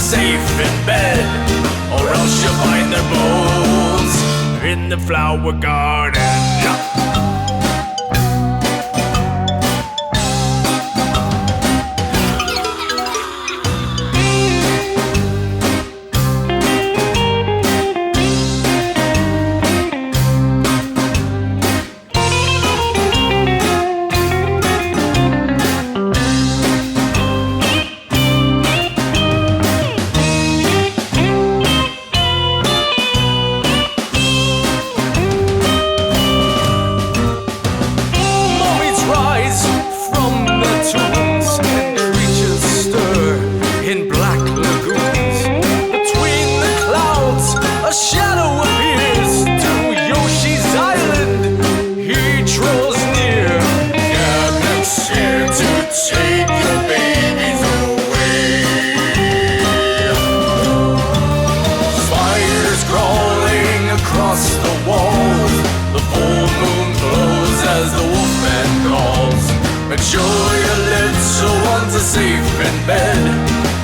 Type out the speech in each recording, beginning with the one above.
safe in bed, or else you'll find their bones in the flower garden. Make sure your little ones are safe in bed.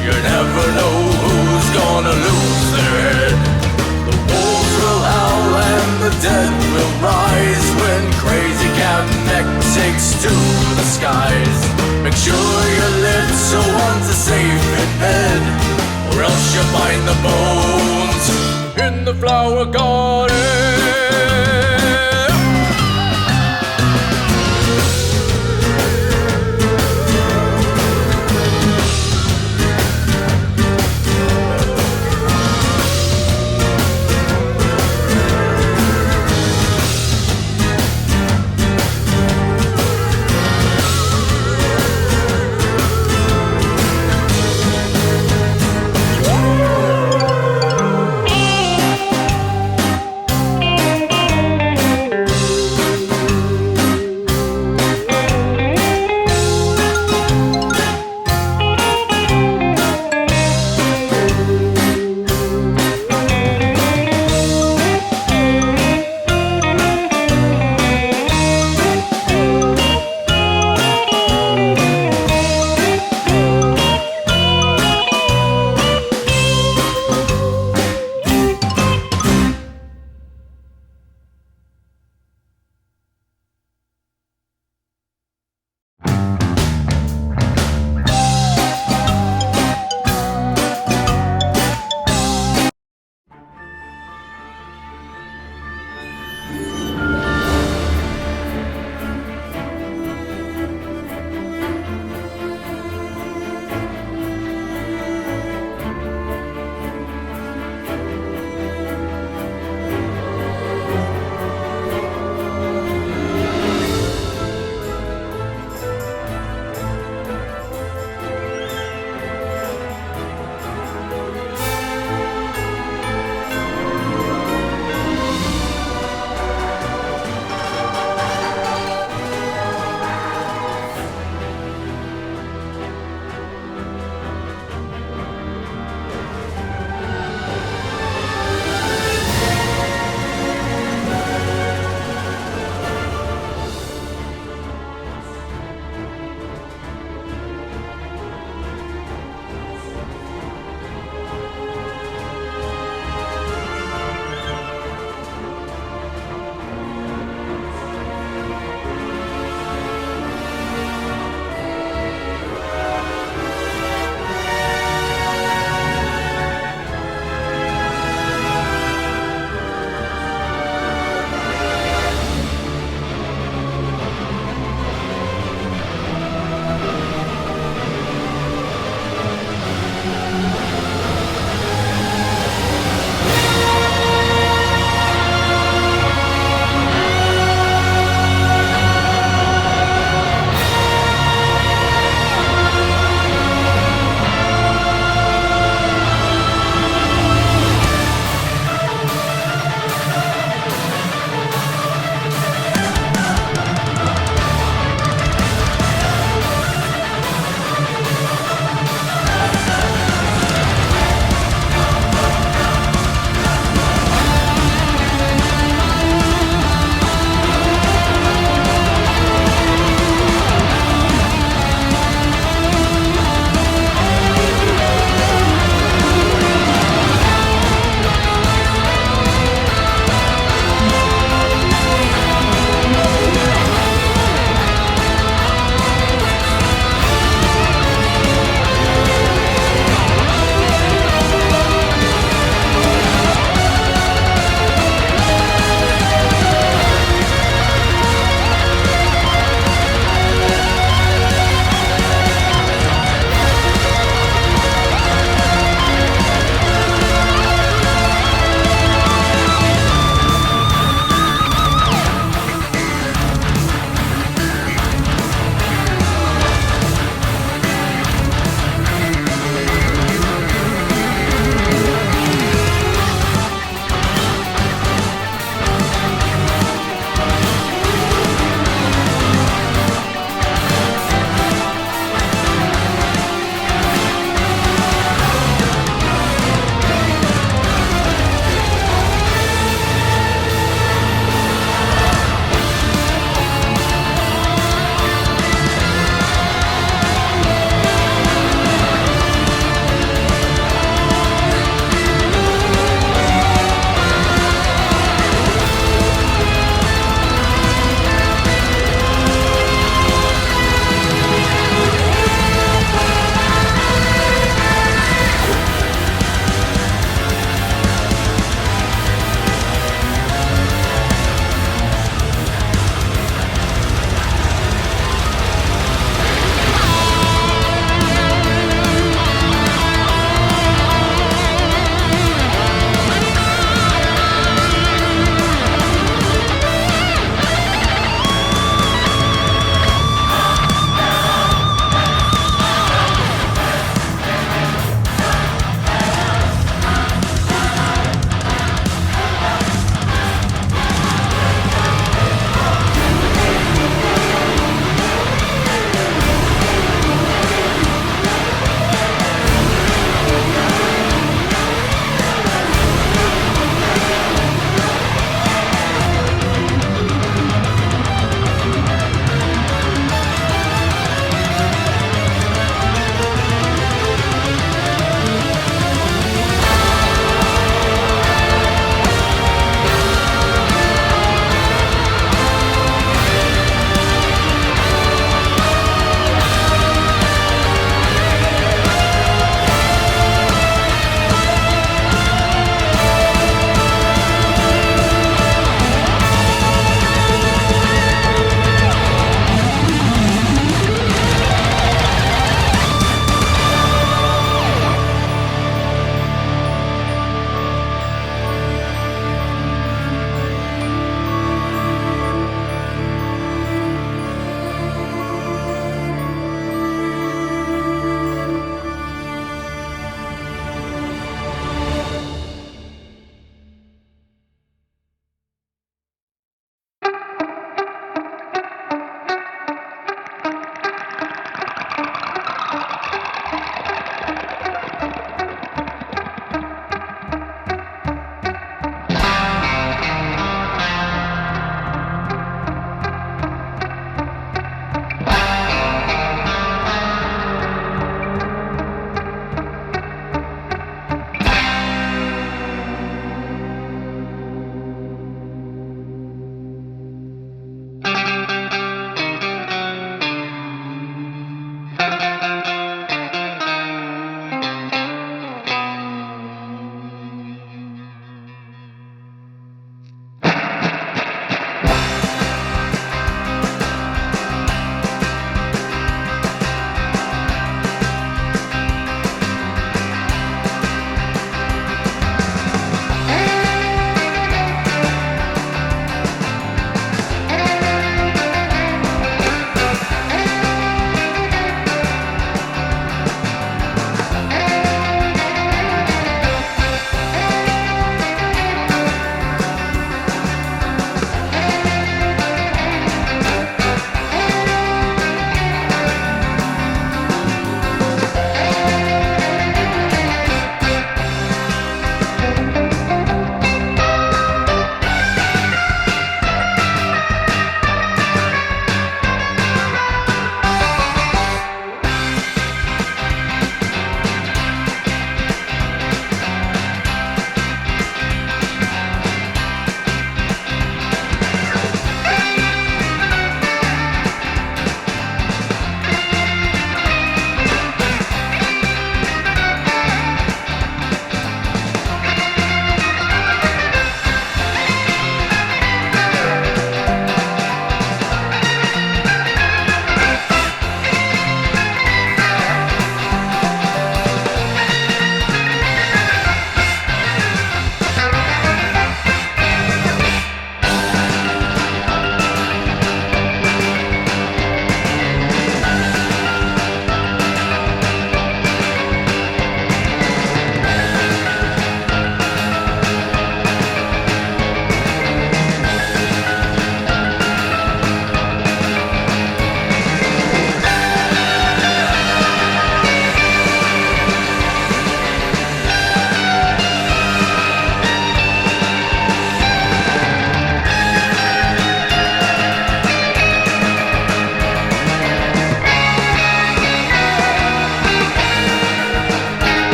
You never know who's gonna lose their head. The wolves will howl and the dead will rise when crazy cat neck takes to the skies. Make sure your little ones are safe in bed, or else you'll find the bones in the flower garden.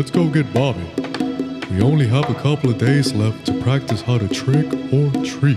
let's go get Bobby. We only have a couple of days left to practice how to trick or treat.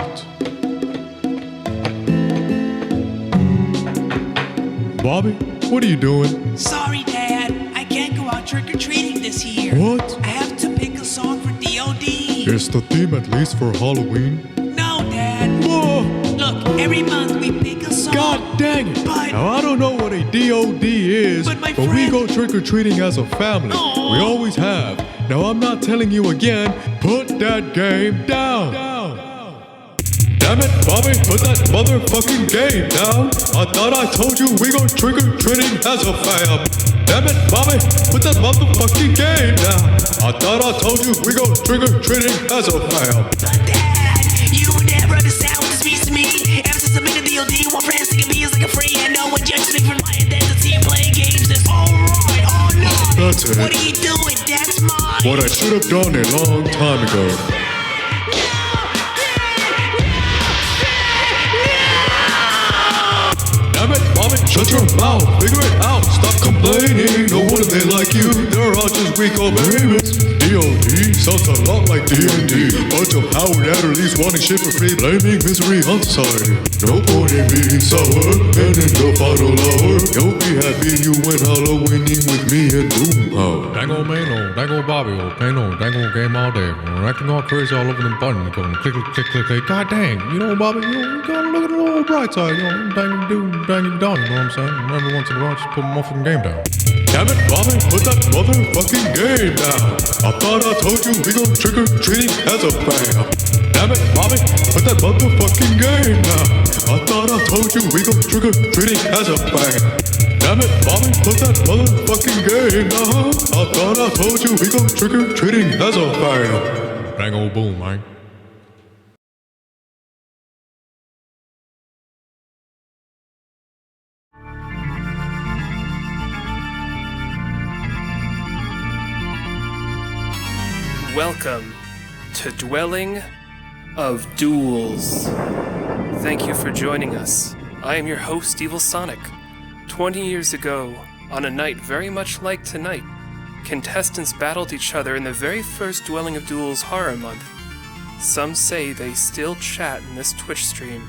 Bobby, what are you doing? Sorry, Dad. I can't go out trick-or-treating this year. What? I have to pick a song for DOD. Is the theme at least for Halloween? No, Dad. Whoa! Look, every month we pick a song. God dang it! But- Now I don't know what a DOD is, But my we friend- go trick-or-treating as a family. Aw. We always have. Now I'm not telling you again, put that game down. Damn it, Bobby, put that motherfucking game down. I thought I told you we go trick-or-treating as a fam. Damn it, Bobby, put that motherfucking game down. I thought I told you we go trick-or-treating as a fam. But Dad, you never understand what this means to me. Ever since I've been in DOD, one friend singing me is like a free and no one judges me for lying. Then to see him playing games is alright, oh no. That's it. What are you doing? That's mine. What I should have done a long time ago. Damn it, Bobby, shut your mouth, figure it out, stop complaining. No wonder they like you, they're all just weak old babies. DOD sounds a lot like D&D. Bunch of Howard Adderleys wanting shit for free, blaming misery on society. No point in being sour, and in the final hour, you'll be happy you went Halloweening with me and Boomhauer. Dang old man, old dang old Bobby, old pain on, dang old game all day. Acting all crazy all over them buttons, going click, click, click, click, click. God dang, you know, Bobby, you gotta look at the little bright side, you know, dang do, dang you done, you know what I'm saying? Every once in a while, just put my motherfucking game down. Damn it, Bobby, put that motherfucking game down. I thought I told you we go trick-or-treating as a fam. Damn it, Bobby, put that motherfucking game down. I thought I told you we go trick-or-treating as a fam. Damn it, Bobby, put that motherfucking game down. I thought I told you we go trick-or-treating as a fam. Dang old boom, man. Welcome to Dwelling of Duels. Thank you for joining us. I am your host, Evil Sonic. 20 years ago, on a night very much like tonight, contestants battled each other in the very first Dwelling of Duels Horror Month. Some say they still chat in this Twitch stream.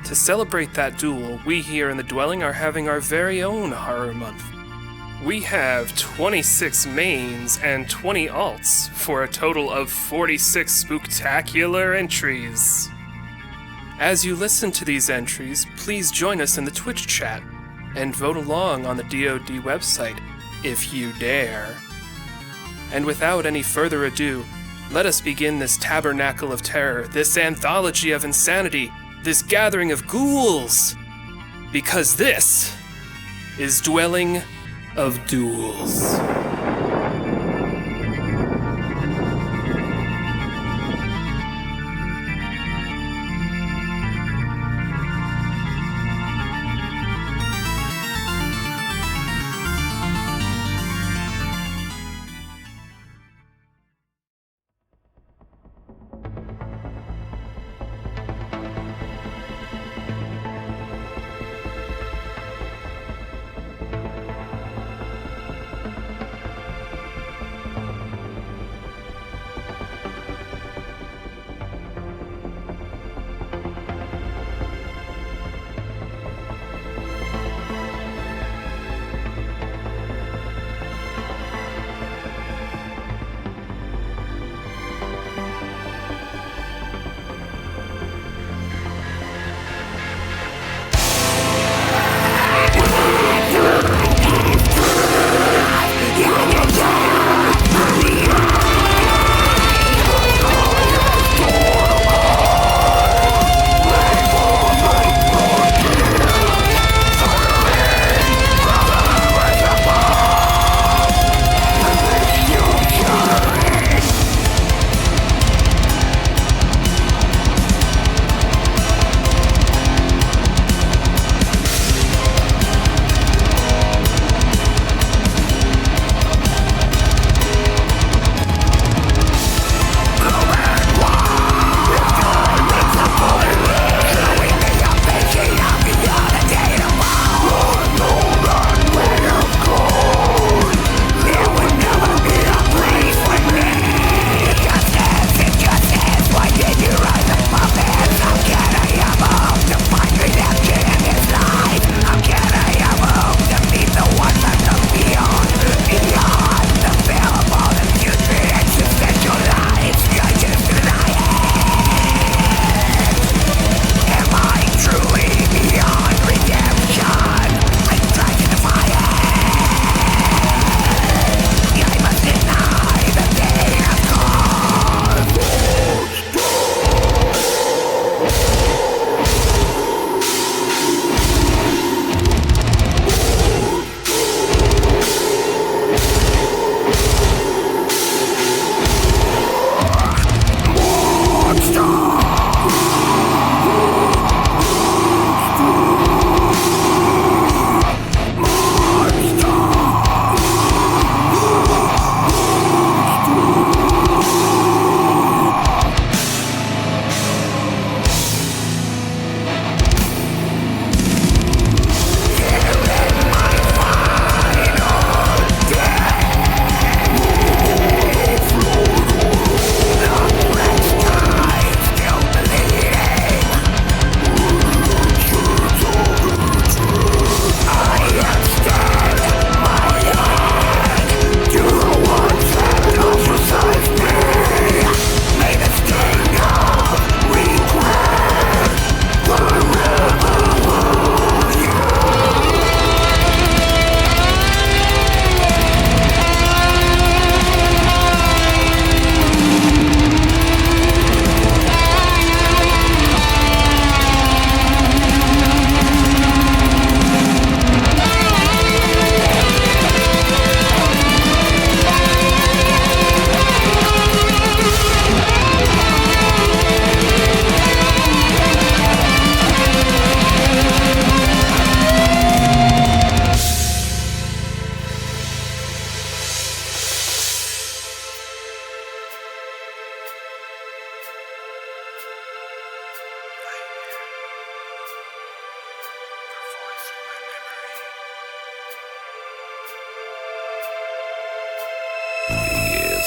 To celebrate that duel, we here in the Dwelling are having our very own Horror Month. We have 26 mains and 20 alts for a total of 46 spooktacular entries. As you listen to these entries, please join us in the Twitch chat and vote along on the DoD website, if you dare. And without any further ado, let us begin this tabernacle of terror, this anthology of insanity, this gathering of ghouls, because this is Dwelling of Duels.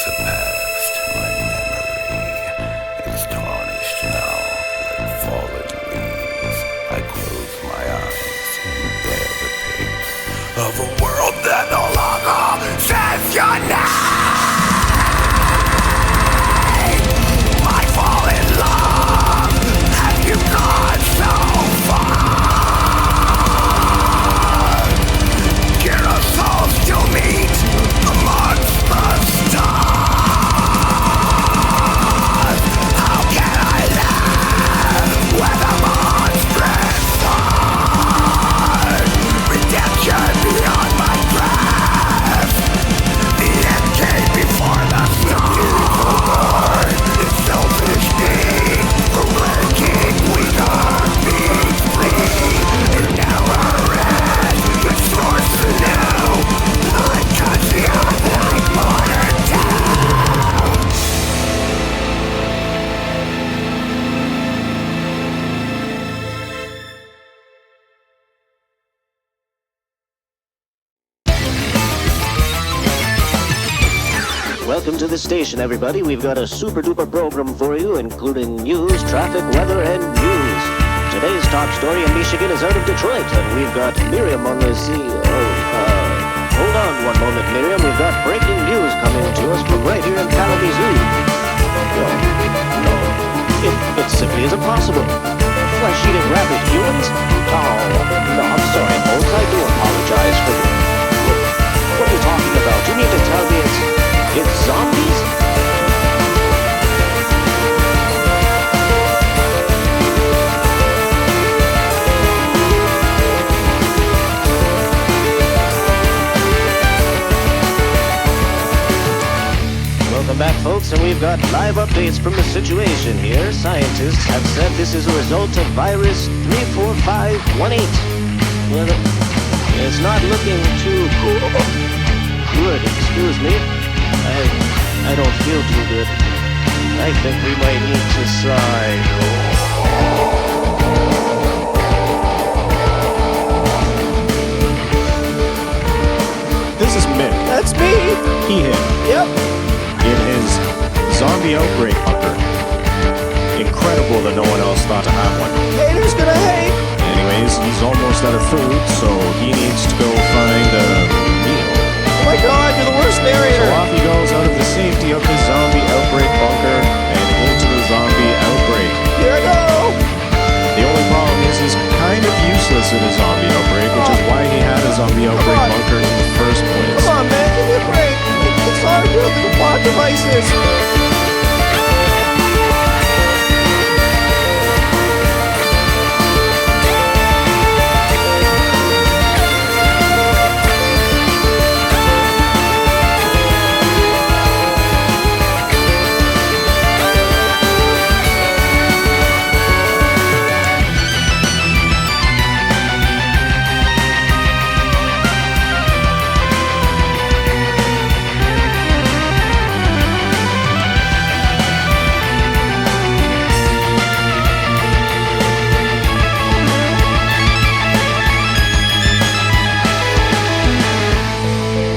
have passed. My memory is tarnished now like fallen leaves. I close my eyes and bear the pace of a world that no longer says your name. My fallen love, have you gone so far? Get our souls to meet amongst the stars. How can I live with a monstrous heart? Redemption beyond my grasp. The end came before the start. It's selfish need for waking weaker beings free. And now our rest restores the new. Unconscious like modern town. Welcome to the station, everybody. We've got a super duper program for you, including news, traffic, weather, and news. Today's top story in Michigan is out of Detroit, and we've got Miriam on the sea. Hold on one moment, Miriam. We've got breaking news coming to us from right here in Kalamazoo. No. It simply isn't possible. Flesh-eating rabbit humans? Oh, no, I'm sorry, folks. I do apologize for the... What are you talking about? You mean to tell me it's zombies? Welcome back, folks, and we've got live updates from the situation here. Scientists have said this is a result of virus 34518. Well, it's not looking too good, excuse me. I don't feel too good. I think we might need to sigh. This is Mick. That's me. He him. Yep. In his zombie outbreak bunker. Incredible that no one else thought to have one. Haters gonna hate. Anyways, he's almost out of food, so he needs to go find a meal. Oh my god, you're the worst So narrator. off he goes out of the safety of his zombie outbreak bunker and into the zombie outbreak. Here I go. The only problem is he's kind of useless in a zombie outbreak, which is why he had a zombie outbreak on. bunker in the first place. Come on, man, give me a break. It's hard building the plot devices.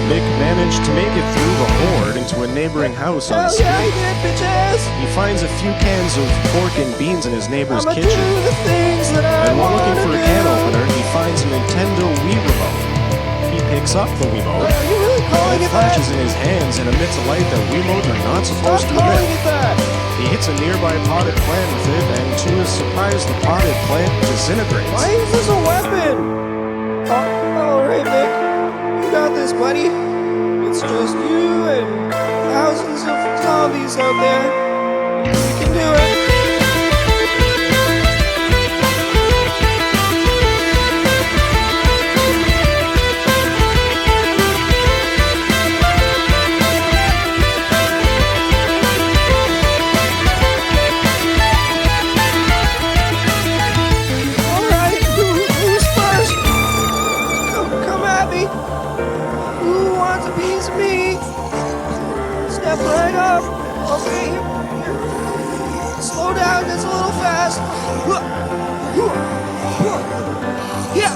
Mick managed to make it through the horde into a neighboring house Hell unscathed. yeah, he did, bitches. He finds a few cans of pork and beans in his neighbor's I'ma do kitchen. the things that I And while wanna looking for a do. can opener, he finds a Nintendo Wii remote. He picks up the Wiimote. Are you really calling It it that? flashes in his hands and emits a light that Wiimotes are not Stop supposed to calling emit. it that. He hits a nearby potted plant with it, and to his surprise, the potted plant disintegrates. Why is this a weapon? Alright, Mick. You got this, buddy. It's just you and thousands of zombies out there. You can do it. Alright, who's first? Come at me. Who wants a piece of me? Step right up. Okay, here. Slow down, that's a little fast. Yeah.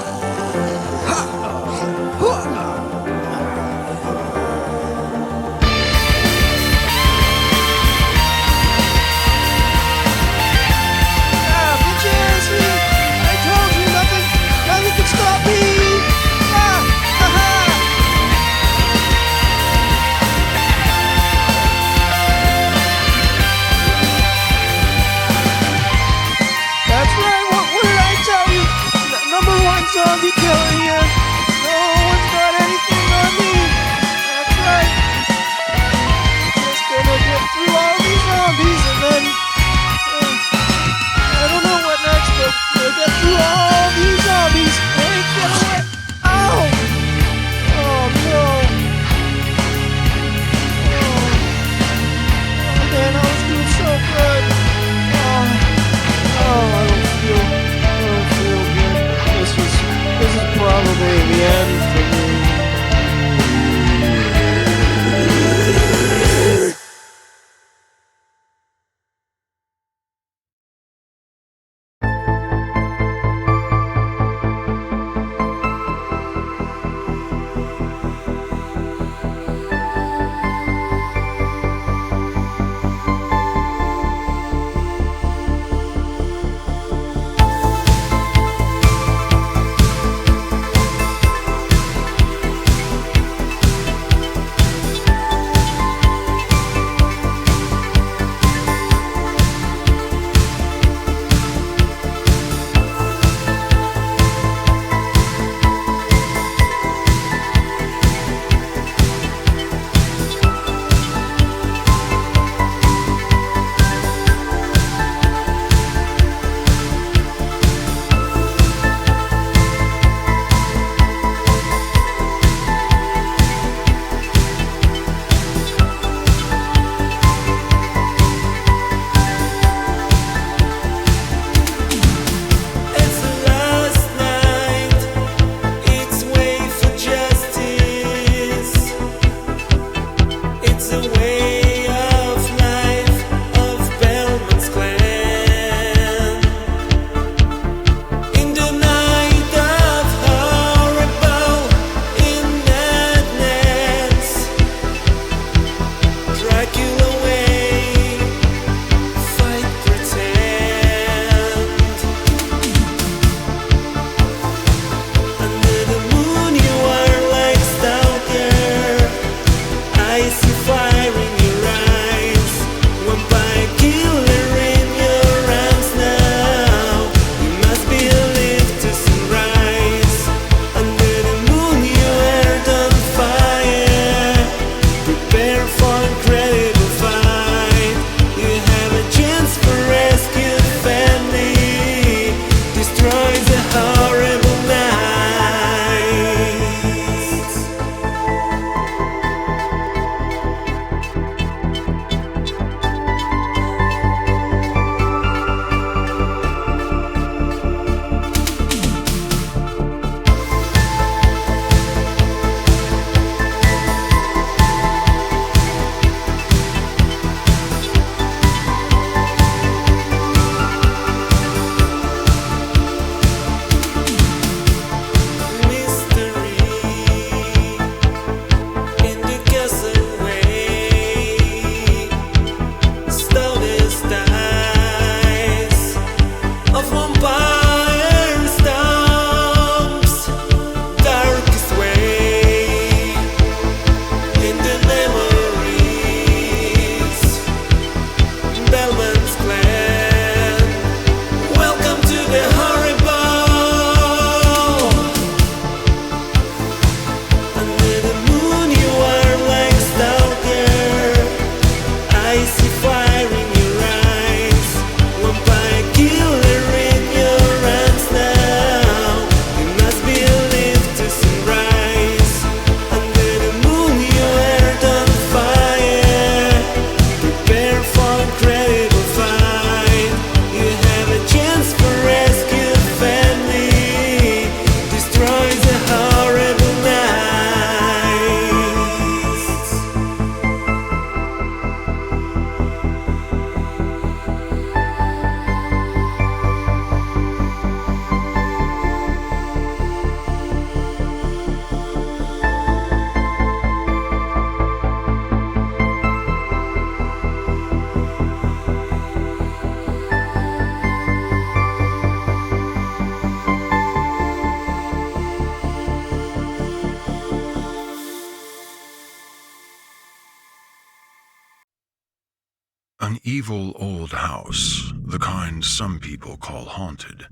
An evil old house, the kind some people call haunted,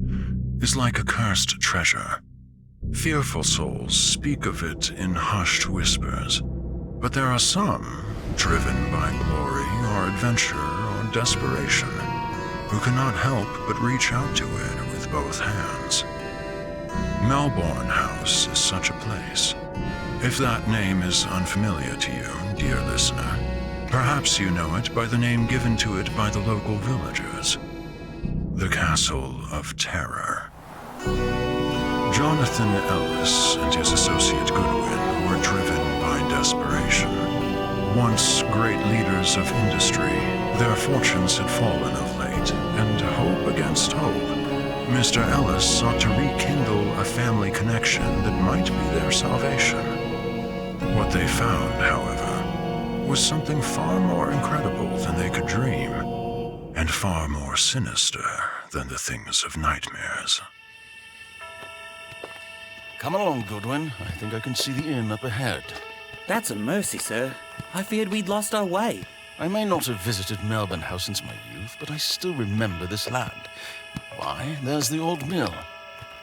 is like a cursed treasure. Fearful souls speak of it in hushed whispers, but there are some, driven by glory or adventure or desperation, who cannot help but reach out to it with both hands. Melbourne House is such a place. If that name is unfamiliar to you, dear listener, perhaps you know it by the name given to it by the local villagers, the Castle of Terror. Jonathan Ellis and his associate Goodwin were driven by desperation. Once great leaders of industry, their fortunes had fallen of late, and hope against hope, Mr. Ellis sought to rekindle a family connection that might be their salvation. What they found, however, was something far more incredible than they could dream, and far more sinister than the things of nightmares. Come along, Goodwin. I think I can see the inn up ahead. That's a mercy, sir. I feared we'd lost our way. I may not have visited Melbourne House since my youth, but I still remember this land. Why, there's the old mill.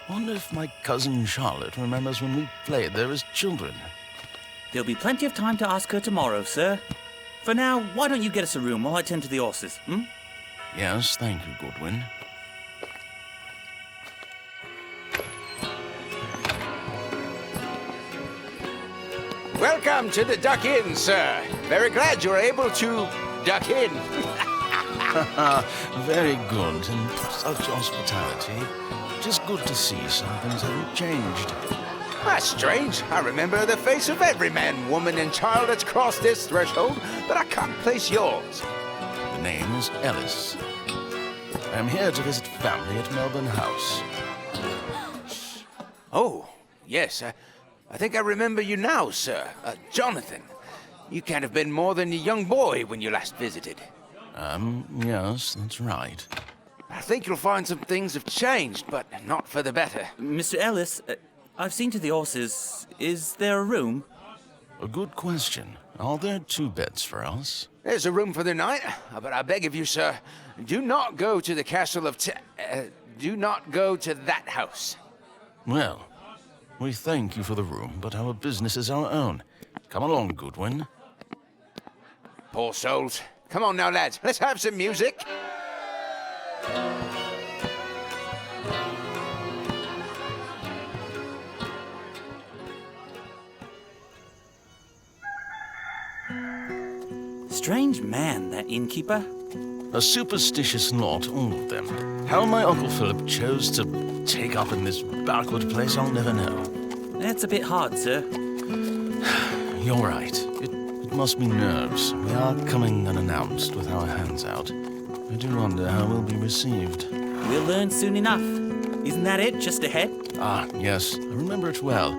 Wonder if my cousin Charlotte remembers when we played there as children. There'll be plenty of time to ask her tomorrow, sir. For now, why don't you get us a room while I tend to the horses, hmm? Yes, thank you, Goodwin. Welcome to the Duck Inn, sir. Very glad you're able to duck in. Very good, and such hospitality. Just good to see some things haven't changed. That's strange. I remember the face of every man, woman, and child that's crossed this threshold, but I can't place yours. The name is Ellis. I'm here to visit family at Melbourne House. Oh, yes. I think I remember you now, sir. Jonathan. You can't have been more than a young boy when you last visited. Yes, that's right. I think you'll find some things have changed, but not for the better. Mr. Ellis, I've seen to the horses. Is there a room? A good question. Are there 2 beds for us? There's a room for the night, but I beg of you, sir, do not go to the Castle of do not go to that house. Well, we thank you for the room, but our business is our own. Come along, Goodwin. Poor souls. Come on now, lads. Let's have some music. Strange man, that innkeeper. A superstitious lot, all of them. How my Uncle Philip chose to take up in this backward place, I'll never know. That's a bit hard, sir. You're right. It must be nerves. We are coming unannounced with our hands out. I do wonder how we'll be received. We'll learn soon enough. Isn't that it, just ahead? Ah, yes. I remember it well.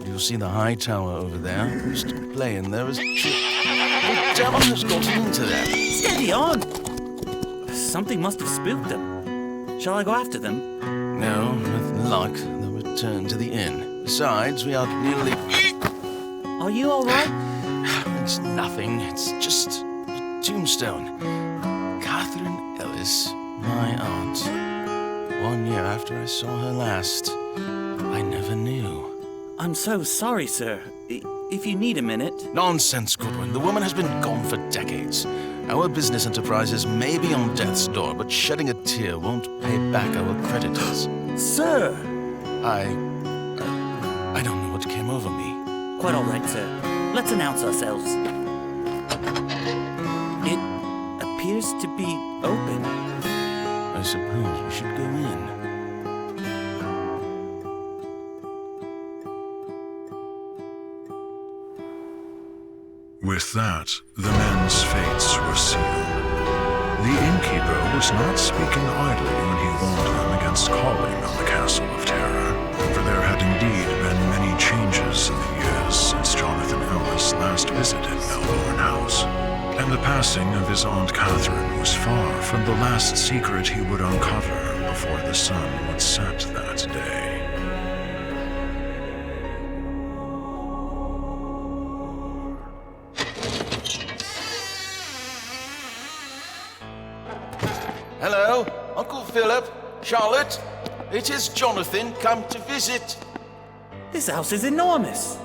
You'll see the high tower over there. We used to play in there as The devil has gotten into there. Steady on! Something must have spooked them. Shall I go after them? No, with luck, they'll return to the inn. Besides, we are nearly... Are you all right? It's nothing. It's just a tombstone. Catherine Ellis, my aunt. 1 year after I saw her last, I never knew. I'm so sorry, sir. If you need a minute... Nonsense, Goodwin. The woman has been gone for decades. Our business enterprises may be on death's door, but shedding a tear won't pay back our creditors. Sir! I don't know what came over me. Quite all right, sir. Let's announce ourselves. It appears to be open. I suppose we should go in. With that, the men's fates were sealed. The innkeeper was not speaking idly when he warned them against calling on the Castle of Terror, for there had indeed been many changes in the years since Jonathan Ellis last visited Melbourne House, and the passing of his Aunt Catherine was far from the last secret he would uncover before the sun would set that day. Hello, Uncle Philip, Charlotte. It is Jonathan come to visit. This house is enormous.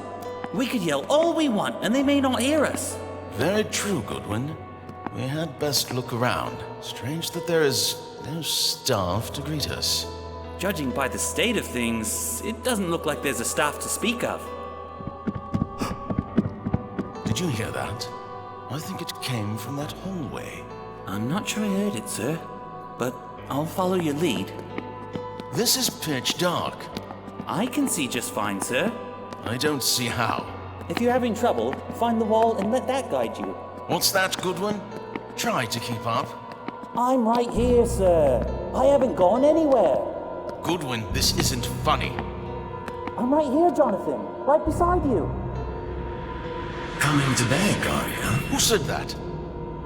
We could yell all we want, and they may not hear us. Very true, Goodwin. We had best look around. Strange that there is no staff to greet us. Judging by the state of things, it doesn't look like there's a staff to speak of. Did you hear that? I think it came from that hallway. I'm not sure I heard it, sir, but I'll follow your lead. This is pitch dark. I can see just fine, sir. I don't see how. If you're having trouble, find the wall and let that guide you. What's that, Goodwin? Try to keep up. I'm right here, sir. I haven't gone anywhere. Goodwin, this isn't funny. I'm right here, Jonathan. Right beside you. Coming to beg, are you? Who said that?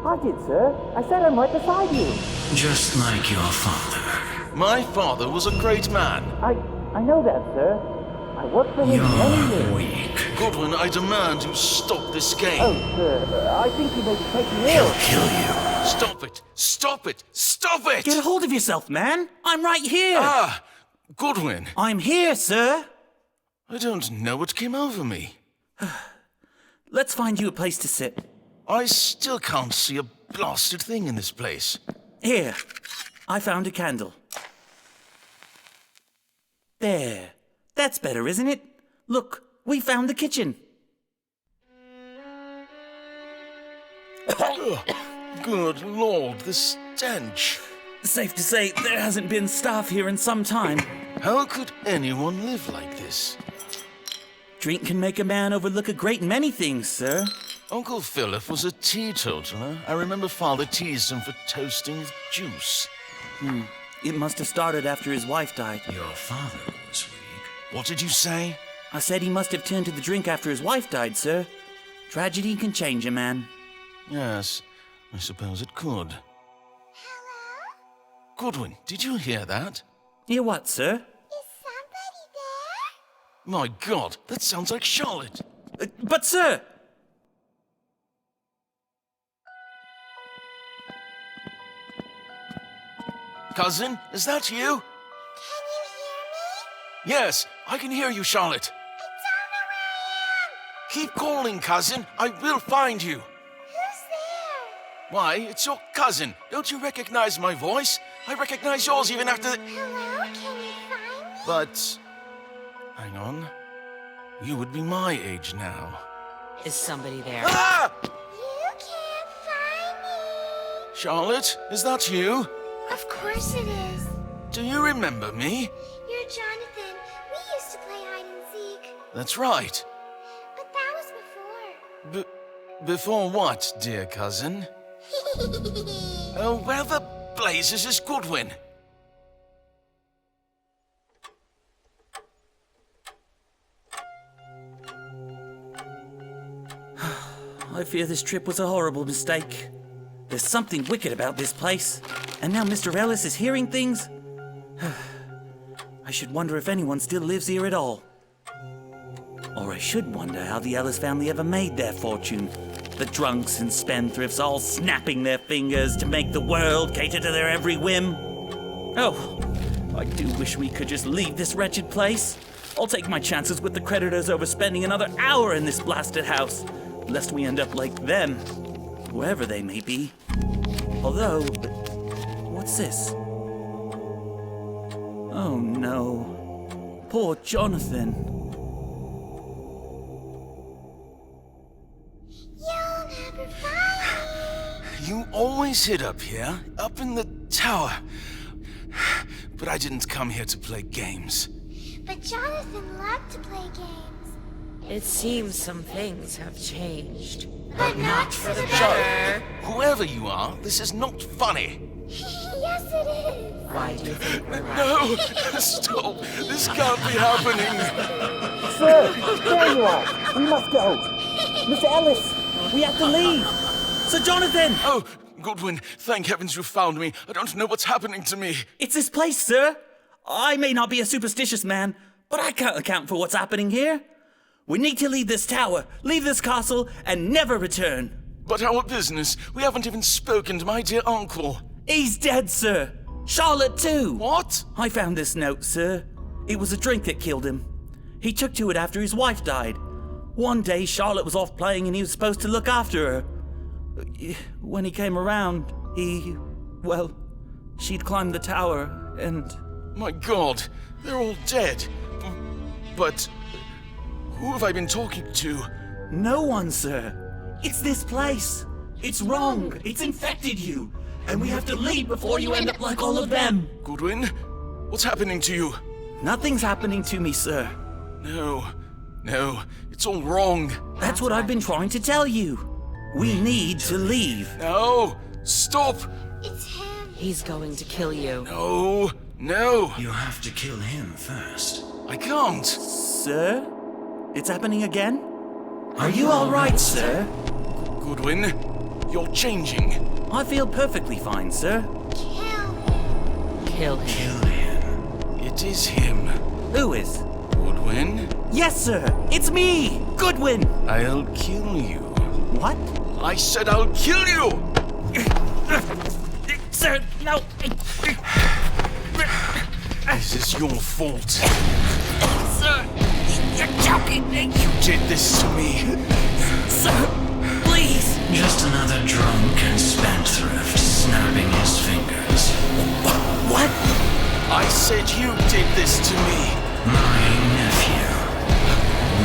I did, sir. I said I'm right beside you. Just like your father. My father was a great man. I know that, sir. I worked for him many years. You're weak. Goodwin, I demand you stop this game. Oh, sir, I think you may be taking He'll ill. kill you. Stop it! Stop it! Stop it! Get a hold of yourself, man. I'm right here. Ah! Goodwin! I'm here, sir. I don't know what came over me. Let's find you a place to sit. I still can't see a blasted thing in this place. Here, I found a candle. There. That's better, isn't it? Look, we found the kitchen. Good Lord, the stench. Safe to say, there hasn't been staff here in some time. How could anyone live like this? Drink can make a man overlook a great many things, sir. Uncle Philip was a teetotaler. I remember Father teased him for toasting with juice. It must have started after his wife died. Your father was weak. What did you say? I said he must have turned to the drink after his wife died, sir. Tragedy can change a man. Yes, I suppose it could. Goodwin, did you hear that? Hear what, sir? My God, that sounds like Charlotte. But, sir! Cousin, is that you? Yes, I can hear you, Charlotte. Keep calling, cousin. I will find you. Who's there? Why, it's your cousin. Don't you recognize my voice? I recognize yours even after the... Hello, can you find me? But... hang on. You would be my age now. Is somebody there? Ah! You can't find me. Charlotte, is that you? Of course it is. Do you remember me? You're Jonathan. We used to play hide and seek. That's right. But that was before. Before what, dear cousin? Oh, where the blazes is Goodwin? I fear this trip was a horrible mistake. There's something wicked about this place. And now Mr. Ellis is hearing things? I should wonder if anyone still lives here at all. Or I should wonder how the Ellis family ever made their fortune. The drunks and spendthrifts all snapping their fingers to make the world cater to their every whim. Oh, I do wish we could just leave this wretched place. I'll take my chances with the creditors over spending another hour in this blasted house, lest we end up like them, whoever they may be. Although, what's this? Oh no, poor Jonathan. You'll never find me. You always hid up here, up in the tower. But I didn't come here to play games. But Jonathan loved to play games. It seems some things have changed. But not for the Charlotte, whoever you are, this is not funny. Yes, it is. Why do you think we're right? No! Stop! This can't be happening! Sir, there you are. We must go. Mr. Ellis, we have to leave. Sir Jonathan! Oh, Goodwin, thank heavens you found me. I don't know what's happening to me. It's this place, sir. I may not be a superstitious man, but I can't account for what's happening here. We need to leave this tower, leave this castle, and never return. But our business, we haven't even spoken to my dear uncle. He's dead, sir. Charlotte, too. What? I found this note, sir. It was a drink that killed him. He took to it after his wife died. One day, Charlotte was off playing and he was supposed to look after her. When he came around, well, she'd climbed the tower and... My God, they're all dead. But who have I been talking to? No one, sir. It's this place. It's wrong. It's infected you. And we have to leave before you end up like all of them. Goodwin, what's happening to you? Nothing's happening to me, sir. No, it's all wrong. That's what I've been trying to tell you. We need to leave. No, stop. It's him. He's going to kill you. No. You have to kill him first. I can't. Sir? It's happening again? Are you all right, sir? Goodwin, you're changing. I feel perfectly fine, sir. Kill him. Kill him. It is him. Who is? Goodwin? Yes, sir. It's me, Goodwin. I'll kill you. What? I said I'll kill you! Sir, no. This is your fault. Sir, you're joking me. You did this to me. Sir, please. Just another drunk and spendthrift snapping his fingers. What? I said you did this to me. My nephew.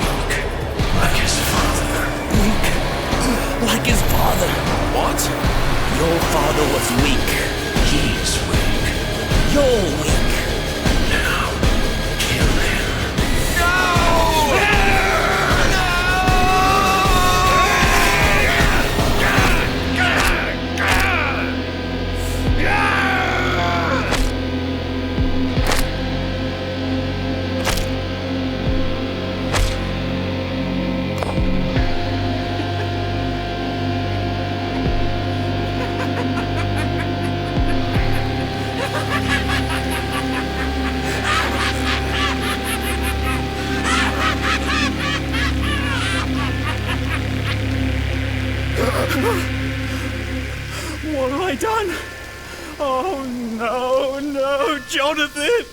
Weak. Like his father. Weak. Like his father. What? Your father was weak. He's weak. You're weak. Now, kill him. What have I done? Oh, no, Jonathan.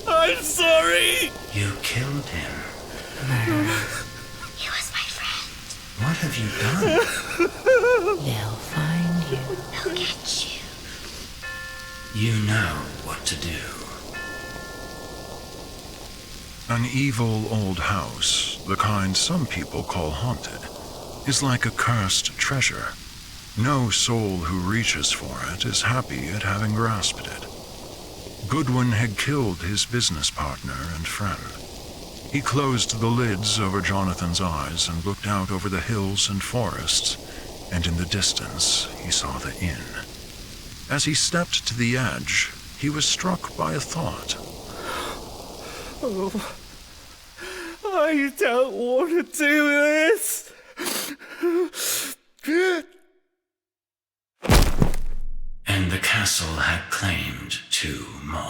I'm sorry. You killed him. He was my friend. What have you done? They'll find you. They'll get you. You know what to do. An evil old house, the kind some people call haunted, is like a cursed treasure. No soul who reaches for it is happy at having grasped it. Goodwin had killed his business partner and friend. He closed the lids over Jonathan's eyes and looked out over the hills and forests, and in the distance he saw the inn. As he stepped to the edge, he was struck by a thought. Oh, I don't want to do this. And the castle had claimed 2 more.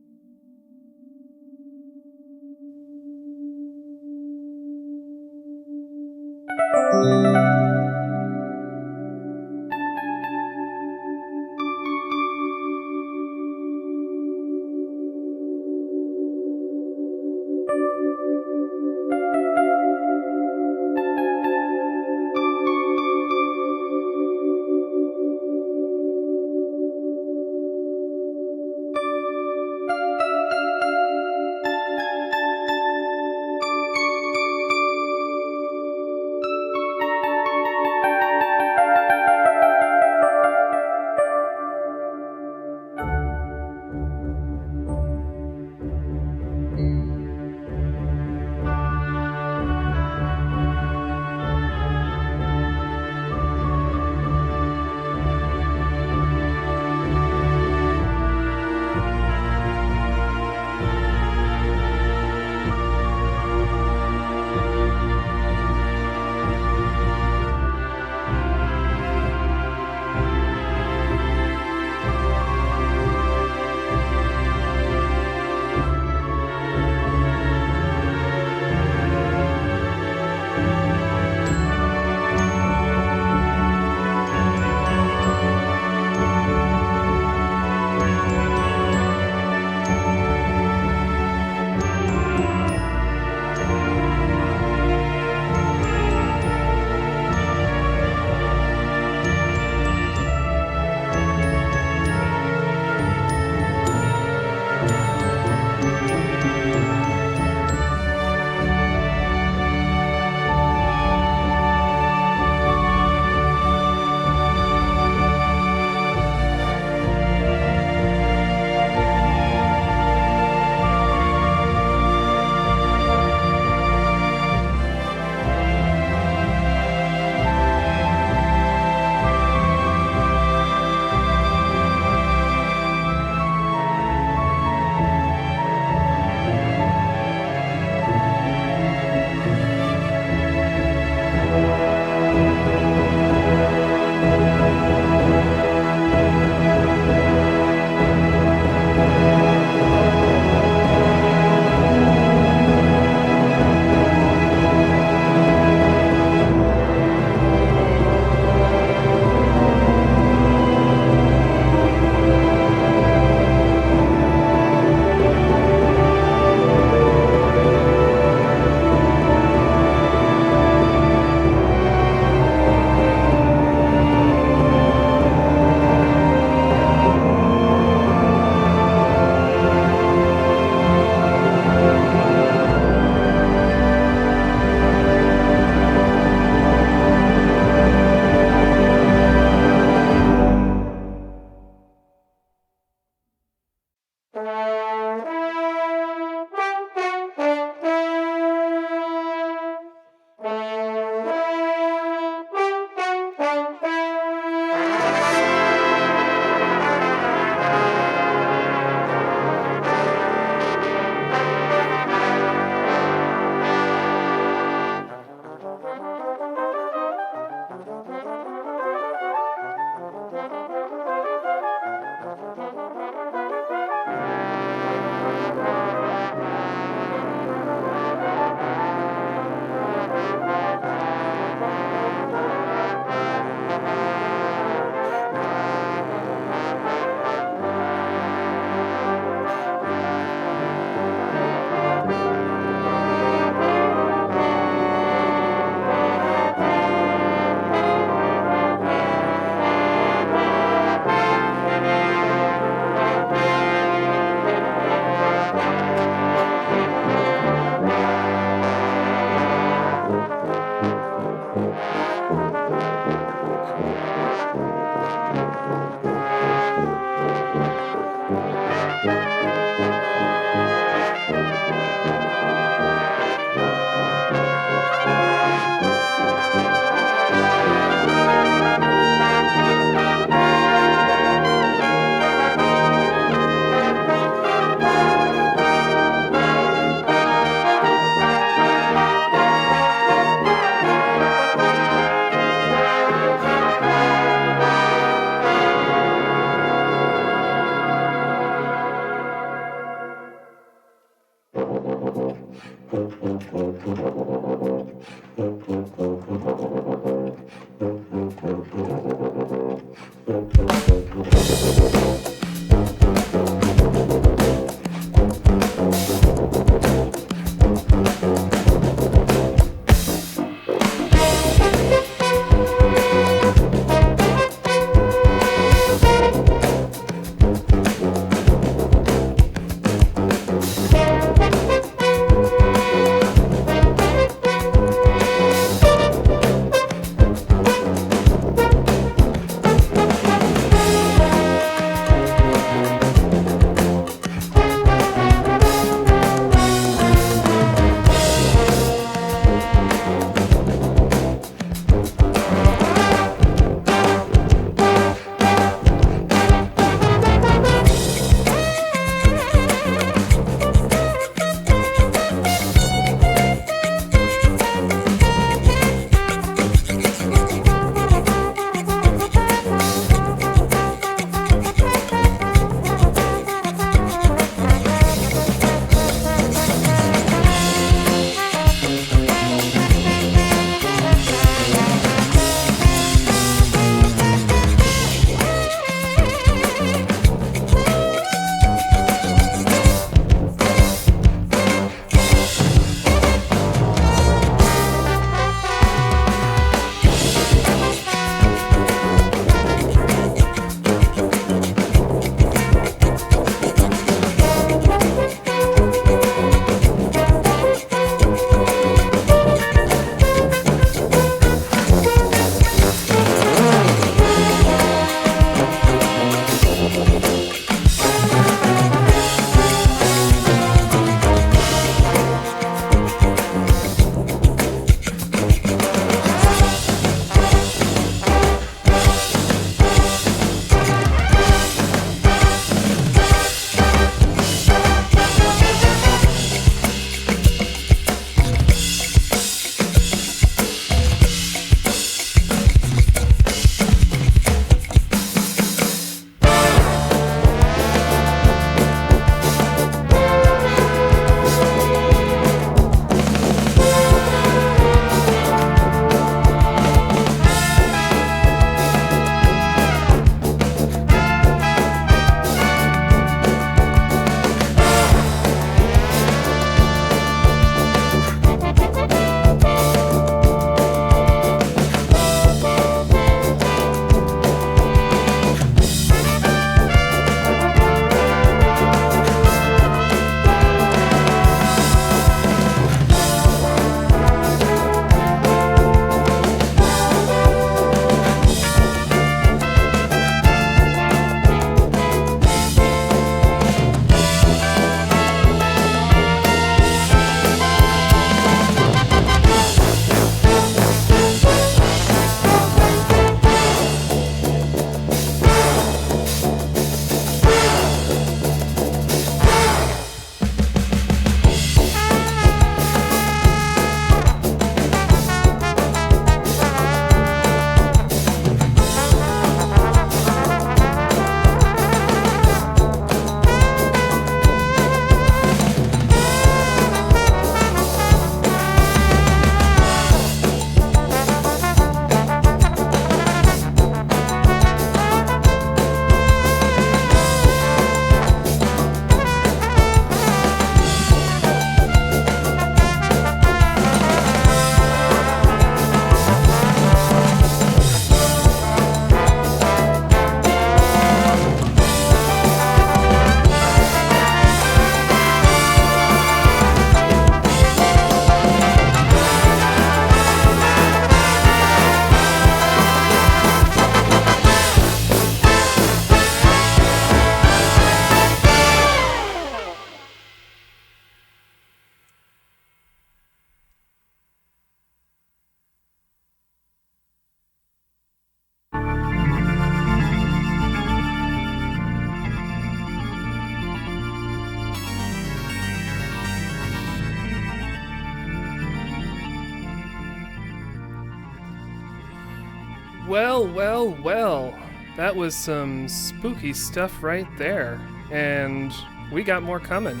Well, well, well. That was some spooky stuff right there. And we got more coming.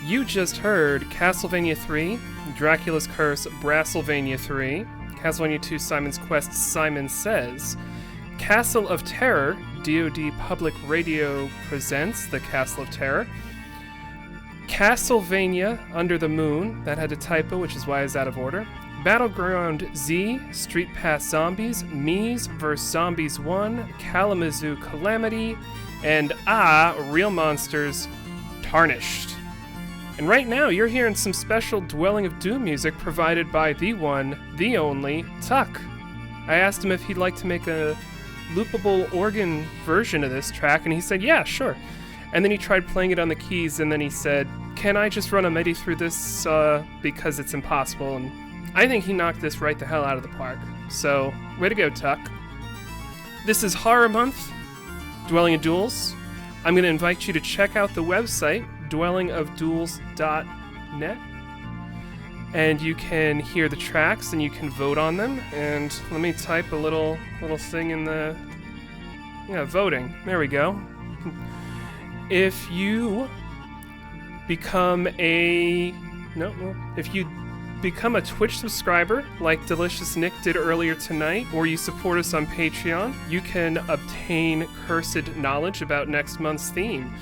You just heard Castlevania 3, Dracula's Curse, Brastlevania 3, Castlevania 2, Simon's Quest, Simon Says, Castle of Terror, DoD Public Radio presents The Castle of Terror, Castlevania Under the Moon, that had a typo, which is why it's out of order, Battleground Z, Street Pass Zombies, Mies vs. Zombies 1, Kalamazoo Calamity, and Real Monsters, Tarnished. And right now, you're hearing some special Dwelling of Doom music provided by the one, the only, Tuck. I asked him if he'd like to make a loopable organ version of this track, and he said, yeah, sure. And then he tried playing it on the keys, and then he said, can I just run a MIDI through this because it's impossible? And I think he knocked this right the hell out of the park. So, way to go, Tuck. This is Horror Month, Dwelling of Duels. I'm going to invite you to check out the website, dwellingofduels.net, and you can hear the tracks and you can vote on them. And let me type a little thing in the voting. There we go. If you become a Twitch subscriber like Delicious Nick did earlier tonight, or you support us on Patreon, you can obtain cursed knowledge about next month's theme.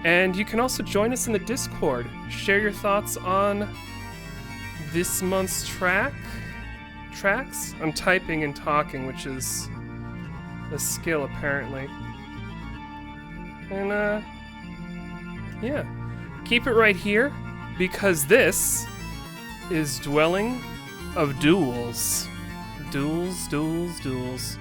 And you can also join us in the Discord. Share your thoughts on this month's tracks. I'm typing and talking, which is a skill apparently. And yeah, keep it right here because this is Dwelling of Duels. Duels, duels, duels.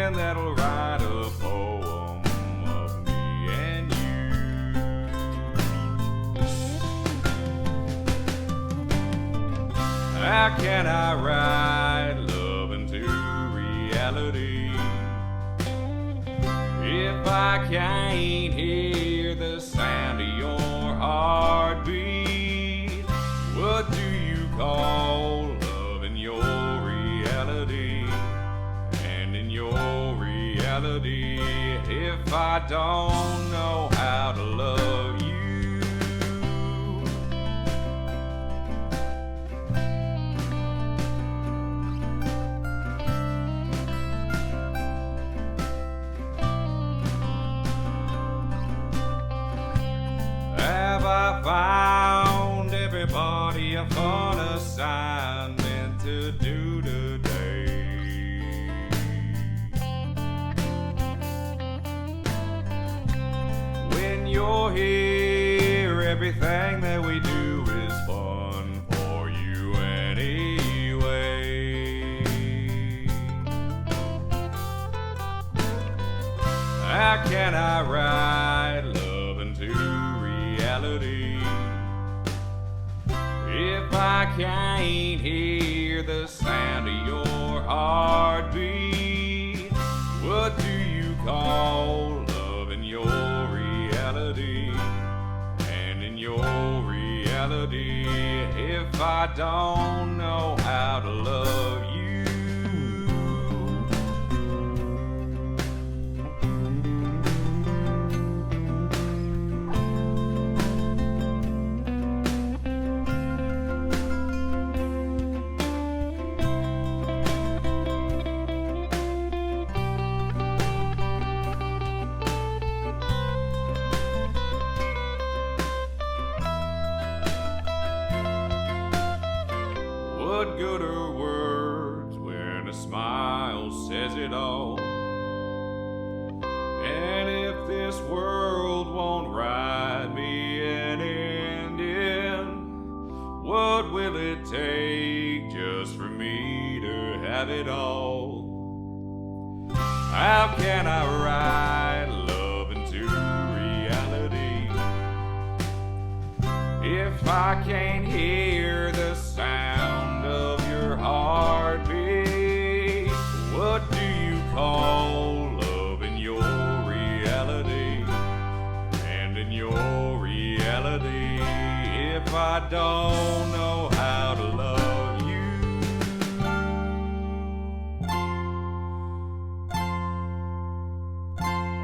friend that'll write a poem of me and you. How can I write love into reality if I can't hear the sound of your heartbeat? What do you call love in your reality? And in your reality, if I don't know how to love you? Have I found everybody a fun assignment to do today? When you're here, everything that we do is fun for you anyway. How can I write love into reality if I can't hear the sound of your heartbeat? What do you call love in your reality? And in your reality, if I don't know how to love you? What good are words when a smile says it all? And if this world won't write me an ending, what will it take just for me to have it all? How can I write love into reality if I can't hear the sound of your heartbeat? What do you call love in your reality? And in your reality, if I don't know how to love you?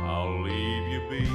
I'll leave you be.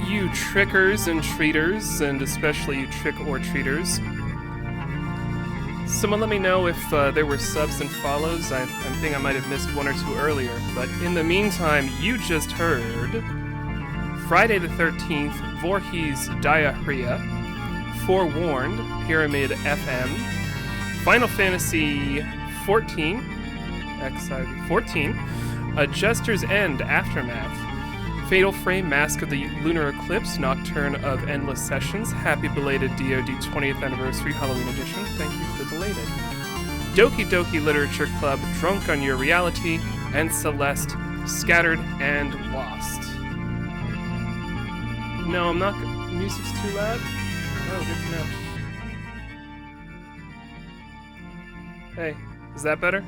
you trickers and treaters, and especially you trick-or-treaters. Someone let me know if there were subs and follows. I think I might have missed one or two earlier. But in the meantime, you just heard Friday the 13th, Voorhees Diarrhea, Forewarned, Pyramid FM, Final Fantasy 14, XIV 14, A Jester's End Aftermath, Fatal Frame, Mask of the Lunar Eclipse, Nocturne of Endless Sessions, Happy Belated DoD 20th Anniversary Halloween Edition, thank you for belated, Doki Doki Literature Club, Drunk on Your Reality, and Celeste, Scattered and Lost. No, I'm not. Music's too loud? Oh, good to know. Hey, is that better?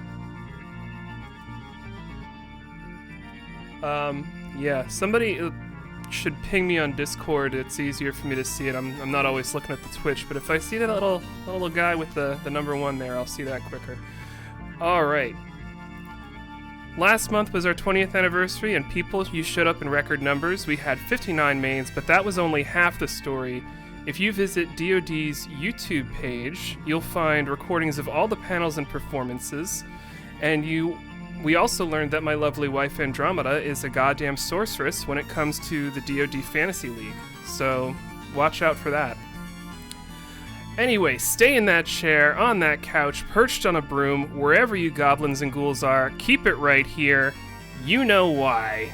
Yeah, somebody should ping me on Discord. It's easier for me to see it. I'm not always looking at the Twitch, but if I see that little guy with the number 1 there, I'll see that quicker. Alright. Last month was our 20th anniversary, and people, you showed up in record numbers. We had 59 mains, but that was only half the story. If you visit DoD's YouTube page, you'll find recordings of all the panels and performances, and we also learned that my lovely wife Andromeda is a goddamn sorceress when it comes to the DoD Fantasy League, so watch out for that. Anyway, stay in that chair, on that couch, perched on a broom, wherever you goblins and ghouls are, keep it right here. You know why.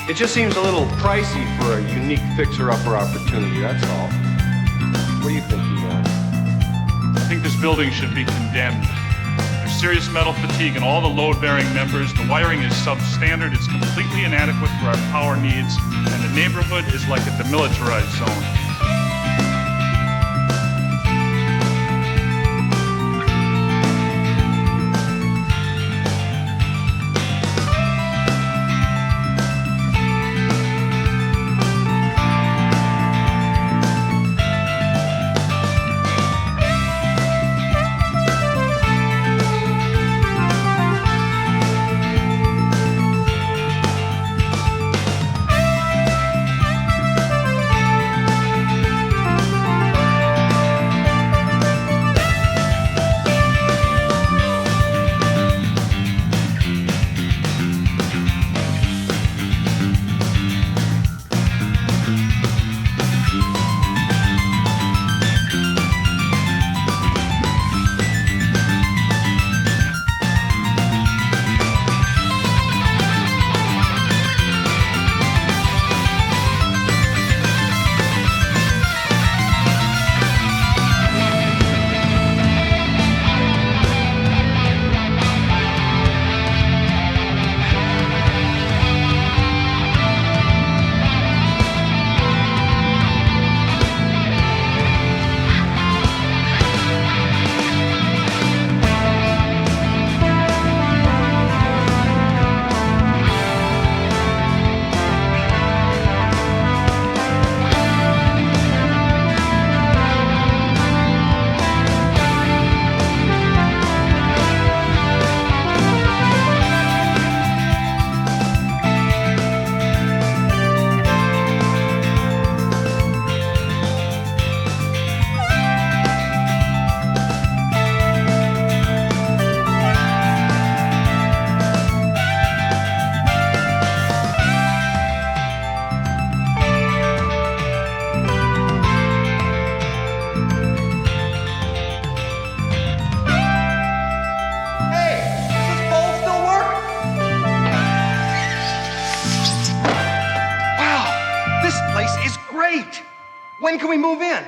It just seems a little pricey for a unique fixer-upper opportunity, that's all. What do you think, Egon? I think this building should be condemned. There's serious metal fatigue in all the load-bearing members. The wiring is substandard. It's completely inadequate for our power needs, and the neighborhood is like a demilitarized zone. When can we move in?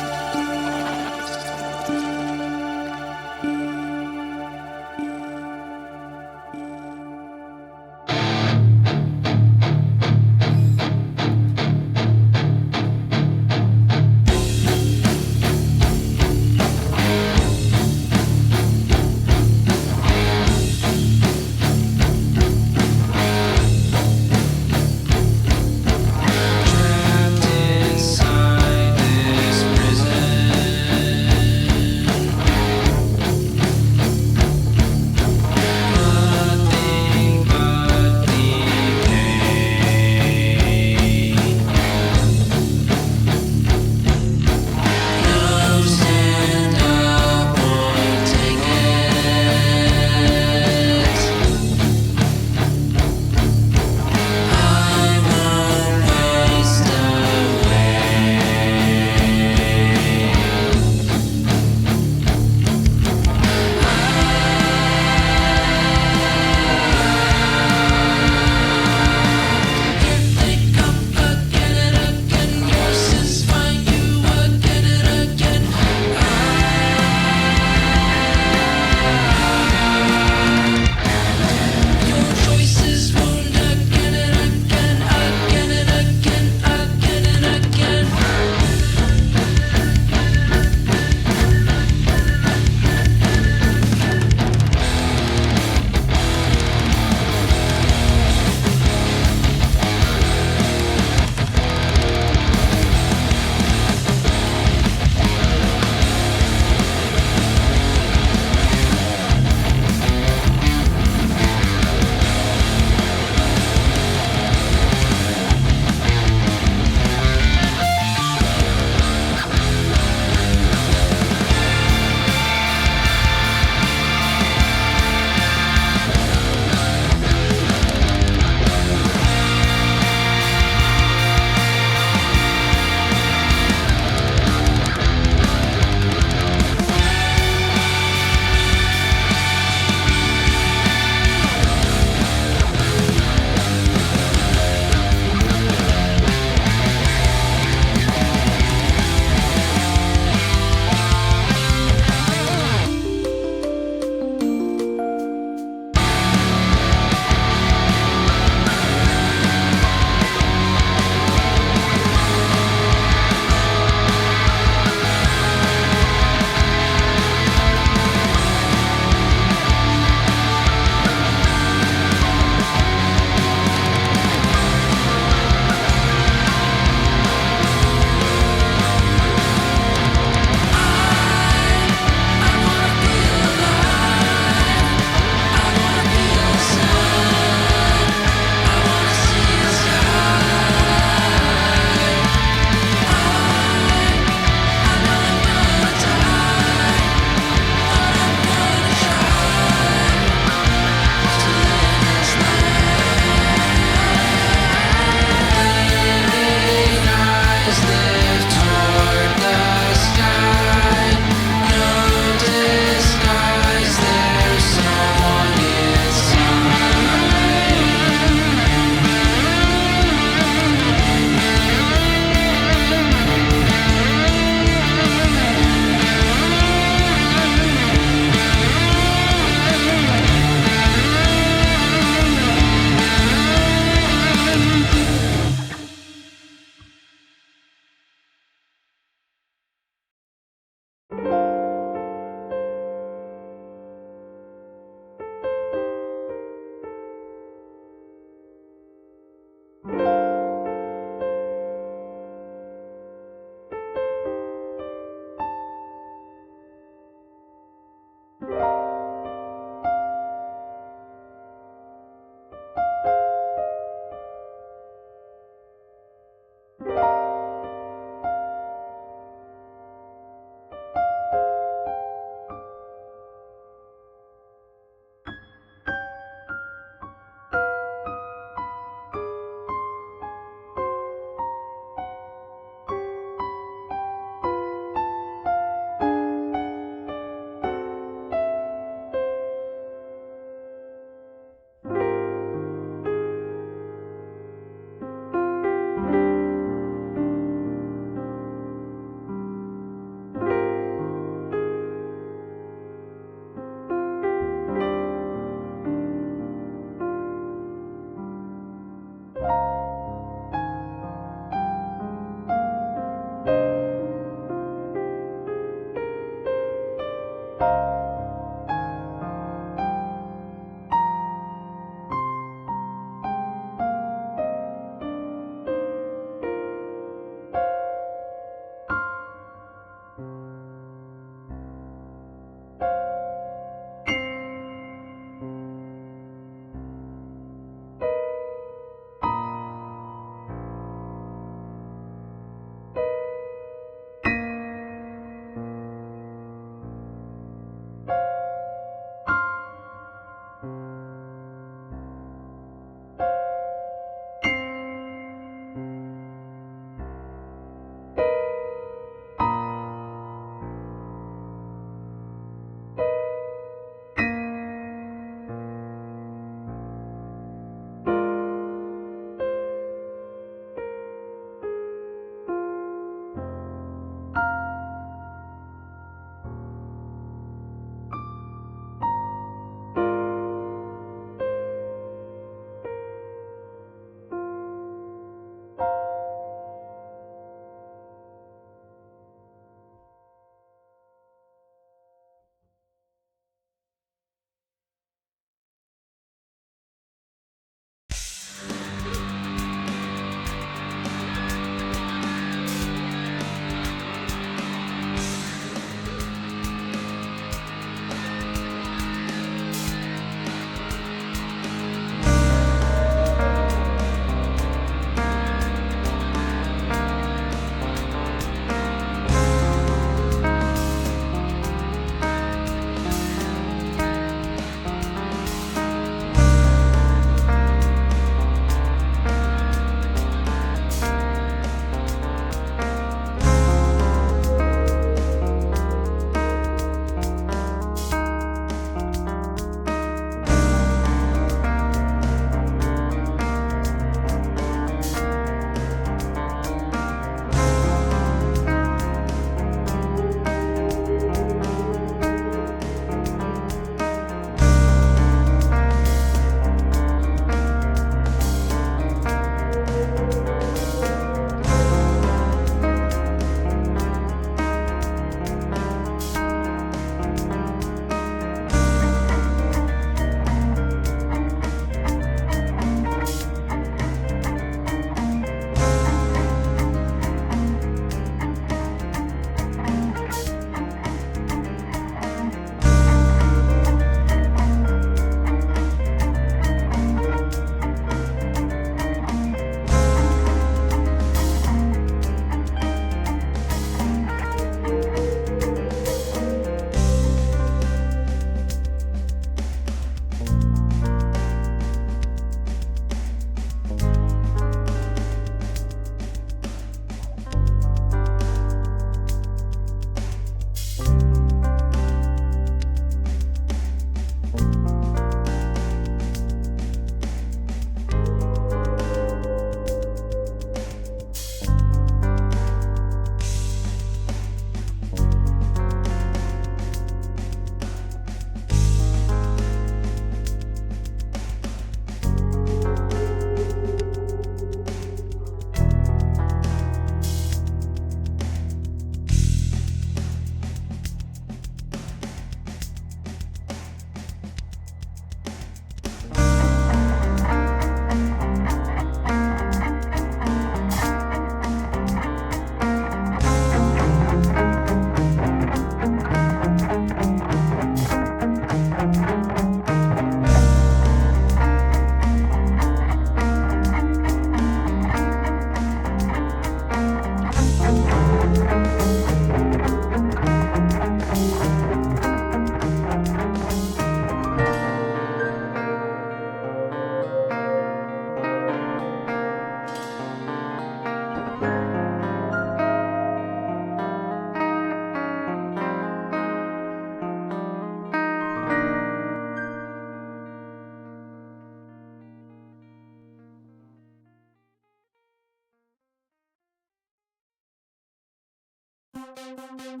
Can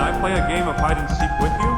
I play a game of hide and seek with you?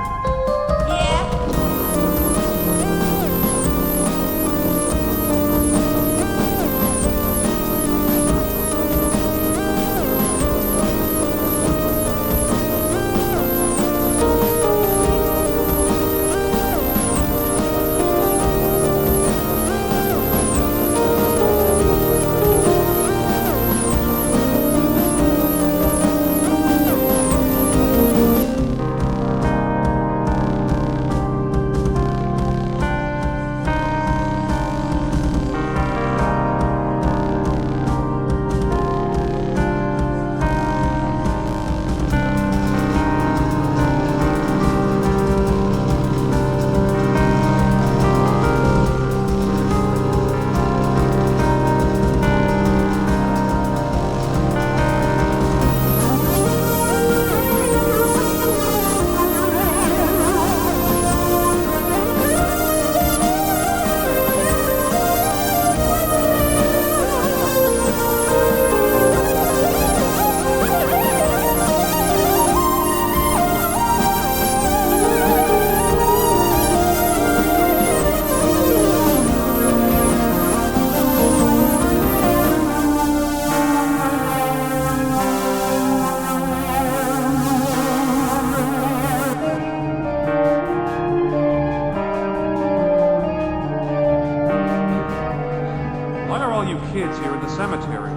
Why are all you kids here in the cemetery?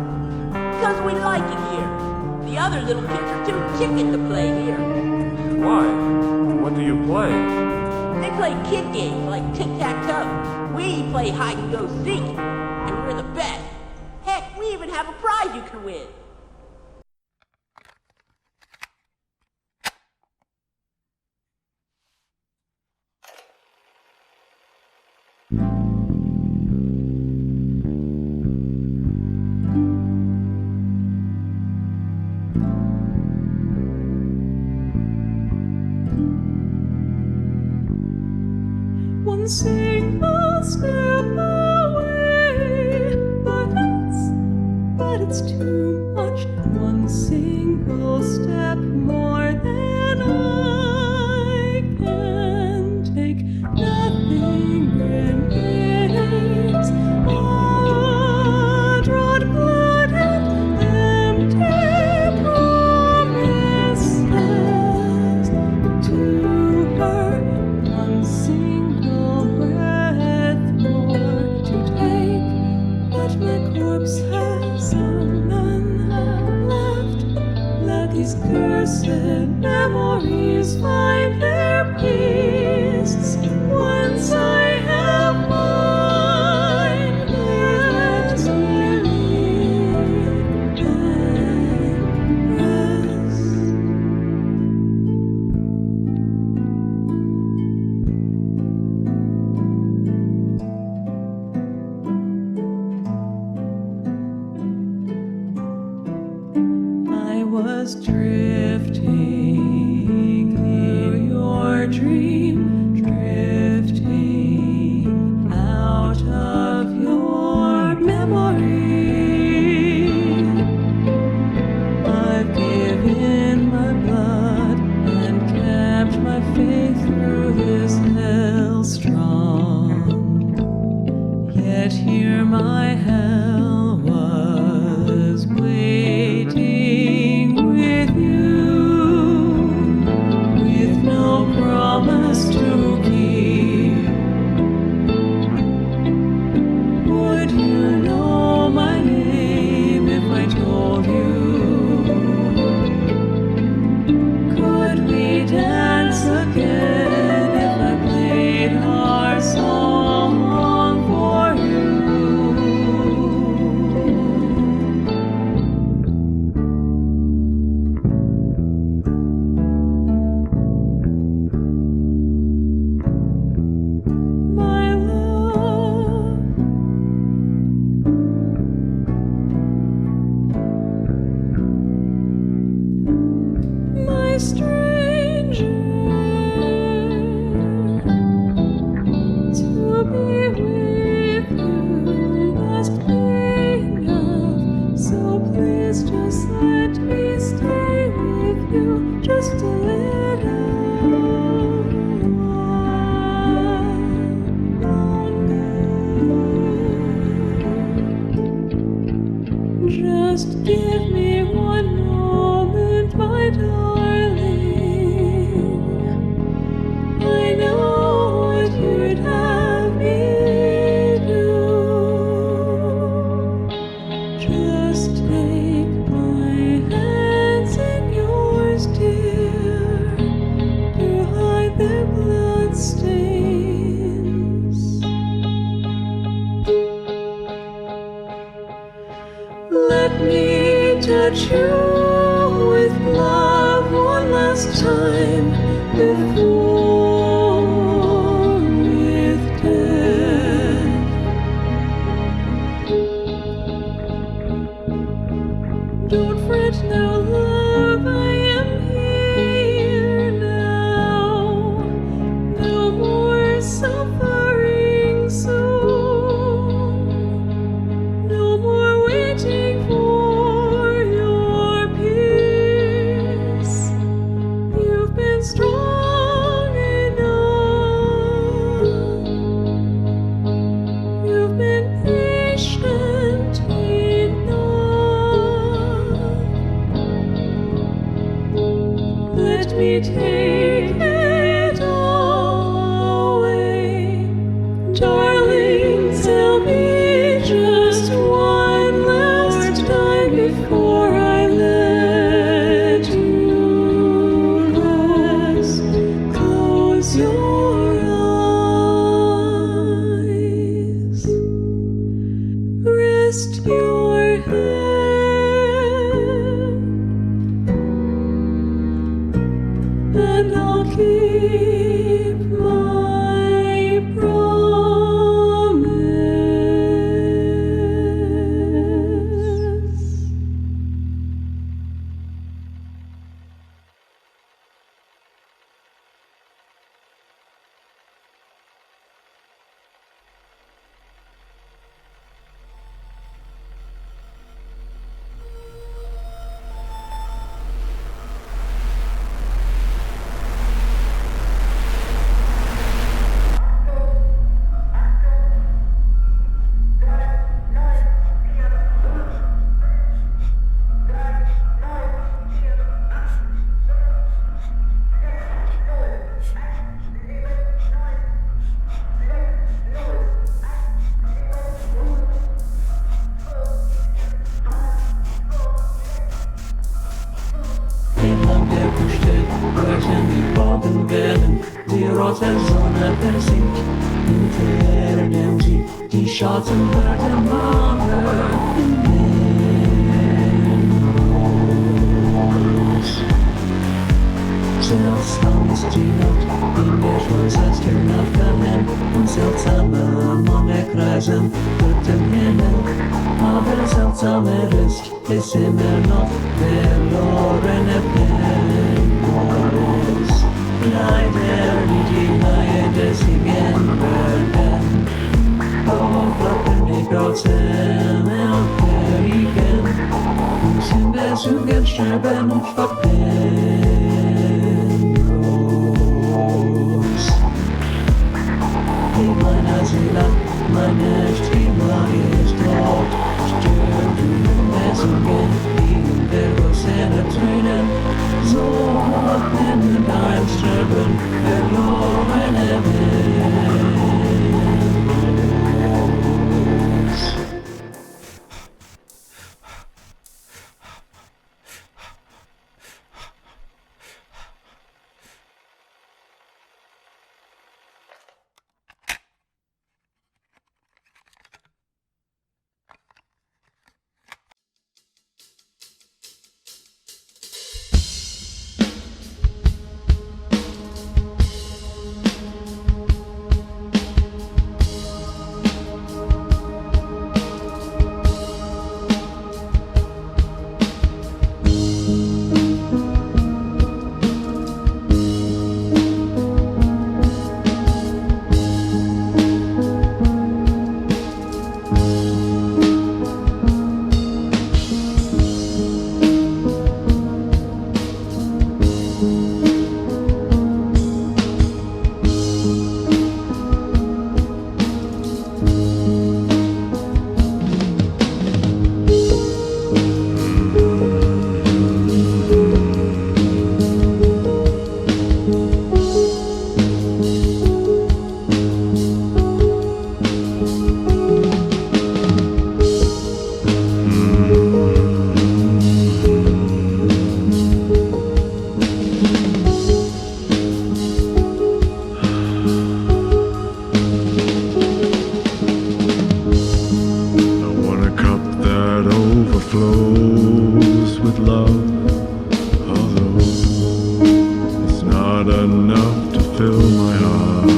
Because we like it here. The other little kids are too chicken to play here. Why? What do you play? They play kid games like tic-tac-toe. We play hide-and-go-seek, and we're the best. Heck, we even have a prize you can win. One single step away, but it's too much. One single step more than I can take. Nothing remains. A drought blood and empty promises to her. One single breath more to take, but my corpse has none left. Let these cursed memories find their peace. Once I have mine, let me live and rest. I was drifting through your dream, drifting out of your memory. I've given my blood and kept my faith through this hell strong. Yet here my hell was waiting with you. Let me take it all away. Darling, tell me just one last time before I let you rest. Close your eyes. Rest your head. And I'll keep my promise. Die Schatten werden mager in zelfs als die nacht in der Schulzeit nachkommen und seltsame Monge kreisen durch den Himmel. Aber seltsameres ist immer noch verlorene Pendels. Leider die Laie des Singen werden. Klappen die großen Elferigen und sind besuchen, sterben und verpenlos. Die meiner Seele, meine Stimme ist tot, stirbt und Messungen liegen der großen Tränen, so in dein Sterben verlorene Welt. Overflows with love, although it's not enough to fill my heart.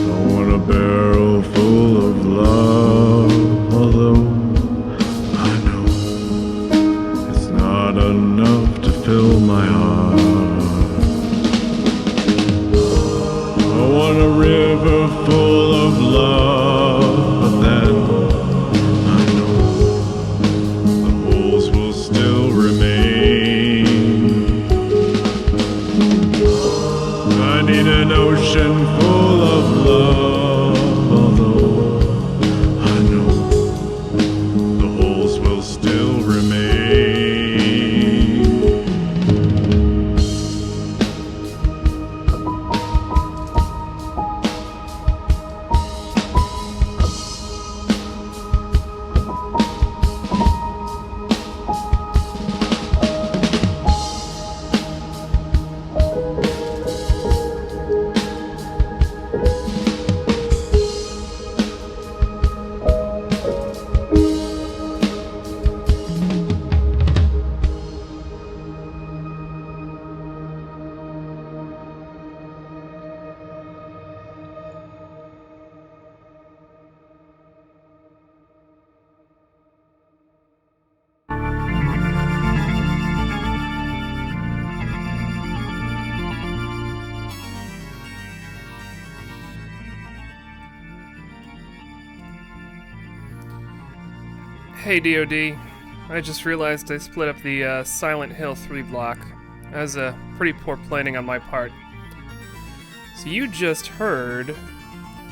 I want a barrel full of love, although I know it's not enough to fill my heart. I want a river full of love, but then an ocean full of love, although I know the holes will still remain. Hey DOD, I just realized I split up the Silent Hill 3 block. That was a pretty poor planning on my part. So you just heard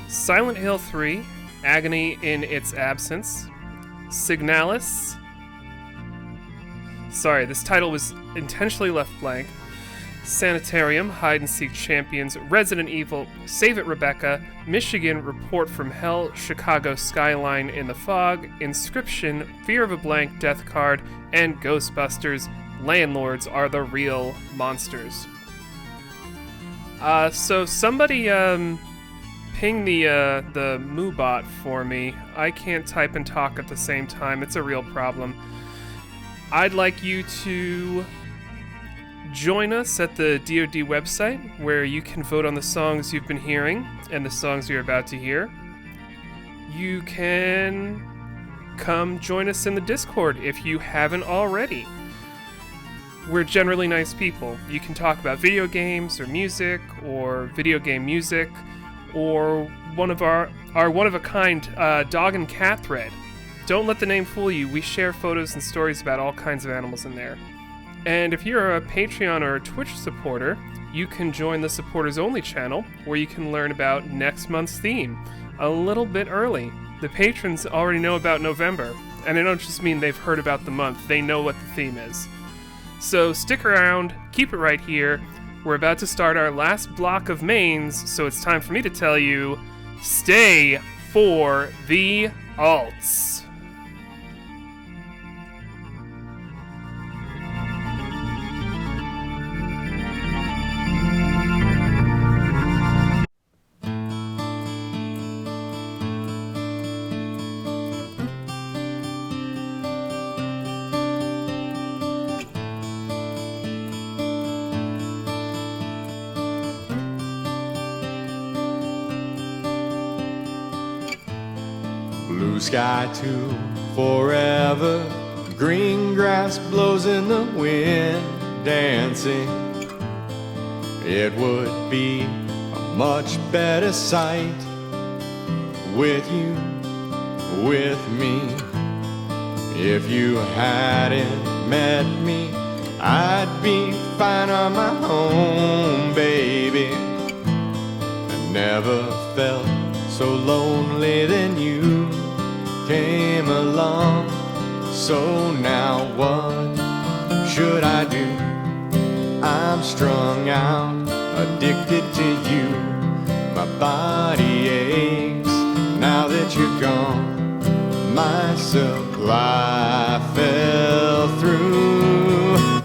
Silent Hill 3, Agony in Its Absence, Signalis. Sorry, this title was intentionally left blank. Sanitarium, Hide and Seek Champions, Resident Evil, Save It Rebecca, Michigan, Report from Hell, Chicago Skyline in the Fog, Inscription, Fear of a Blank Death Card, and Ghostbusters, Landlords Are the Real Monsters. So somebody ping the Moobot for me. I can't type and talk at the same time. It's a real problem. I'd like you to join us at the DoD website, where you can vote on the songs you've been hearing and the songs you're about to hear. You can come join us in the Discord if you haven't already. We're generally nice people. You can talk about video games or music or video game music or one of our one-of-a-kind dog and cat thread. Don't let the name fool you. We share photos and stories about all kinds of animals in there. And if you're a Patreon or a Twitch supporter, you can join the Supporters Only channel, where you can learn about next month's theme a little bit early. The patrons already know about November, and I don't just mean they've heard about the month, they know what the theme is. So stick around, keep it right here. We're about to start our last block of mains, so it's time for me to tell you, stay for the alts. Blue sky to forever, green grass blows in the wind, dancing. It would be a much better sight with you, with me. If you hadn't met me, I'd be fine on my own, baby. I never felt so lonely then you came along. So now what should I do? I'm strung out, addicted to you. My body aches now that you're gone. My supply fell through.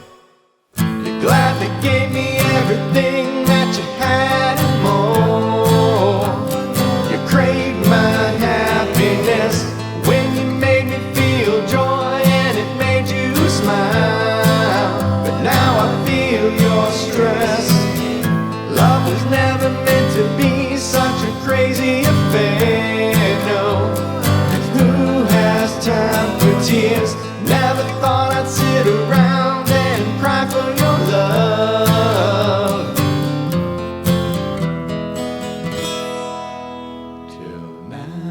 You gladly gave me everything that you had and more. You craved my happiness when you made me feel joy and it made you smile. But now I feel your stress. Love was never meant to be such a crazy affair, no. And who has time for tears? Never thought I'd sit around and cry for your love. Till now.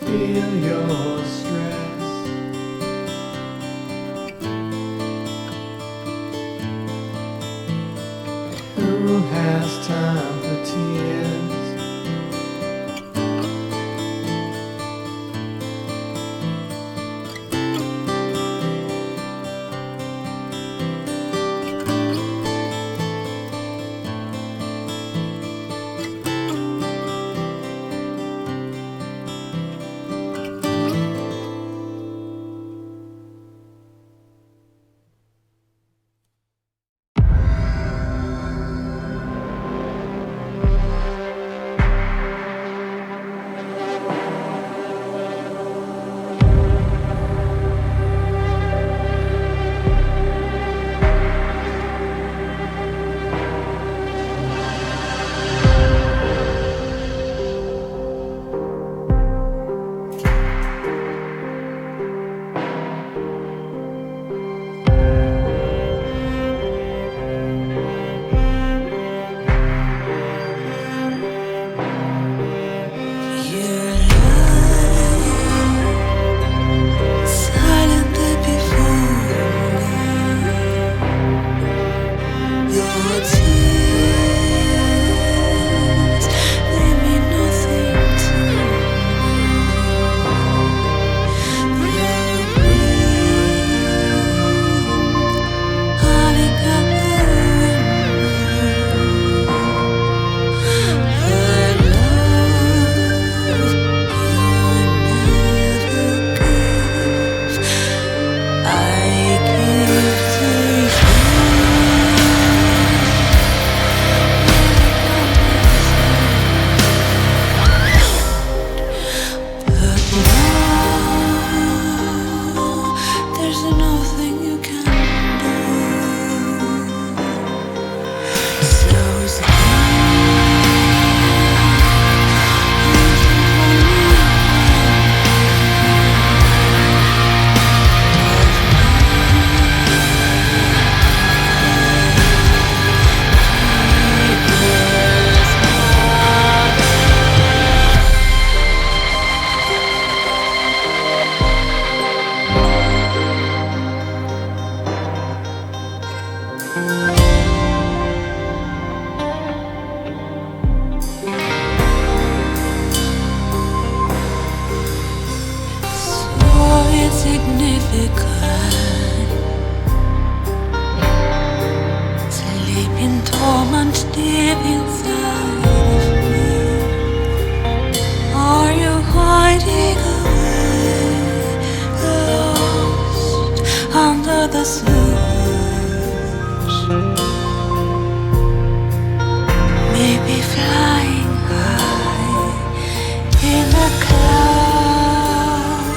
Feel your stress. Who has time for tears? decline. Sleep in torment deep inside of me. Are you hiding away, lost under the sewers? Maybe flying high in the clouds.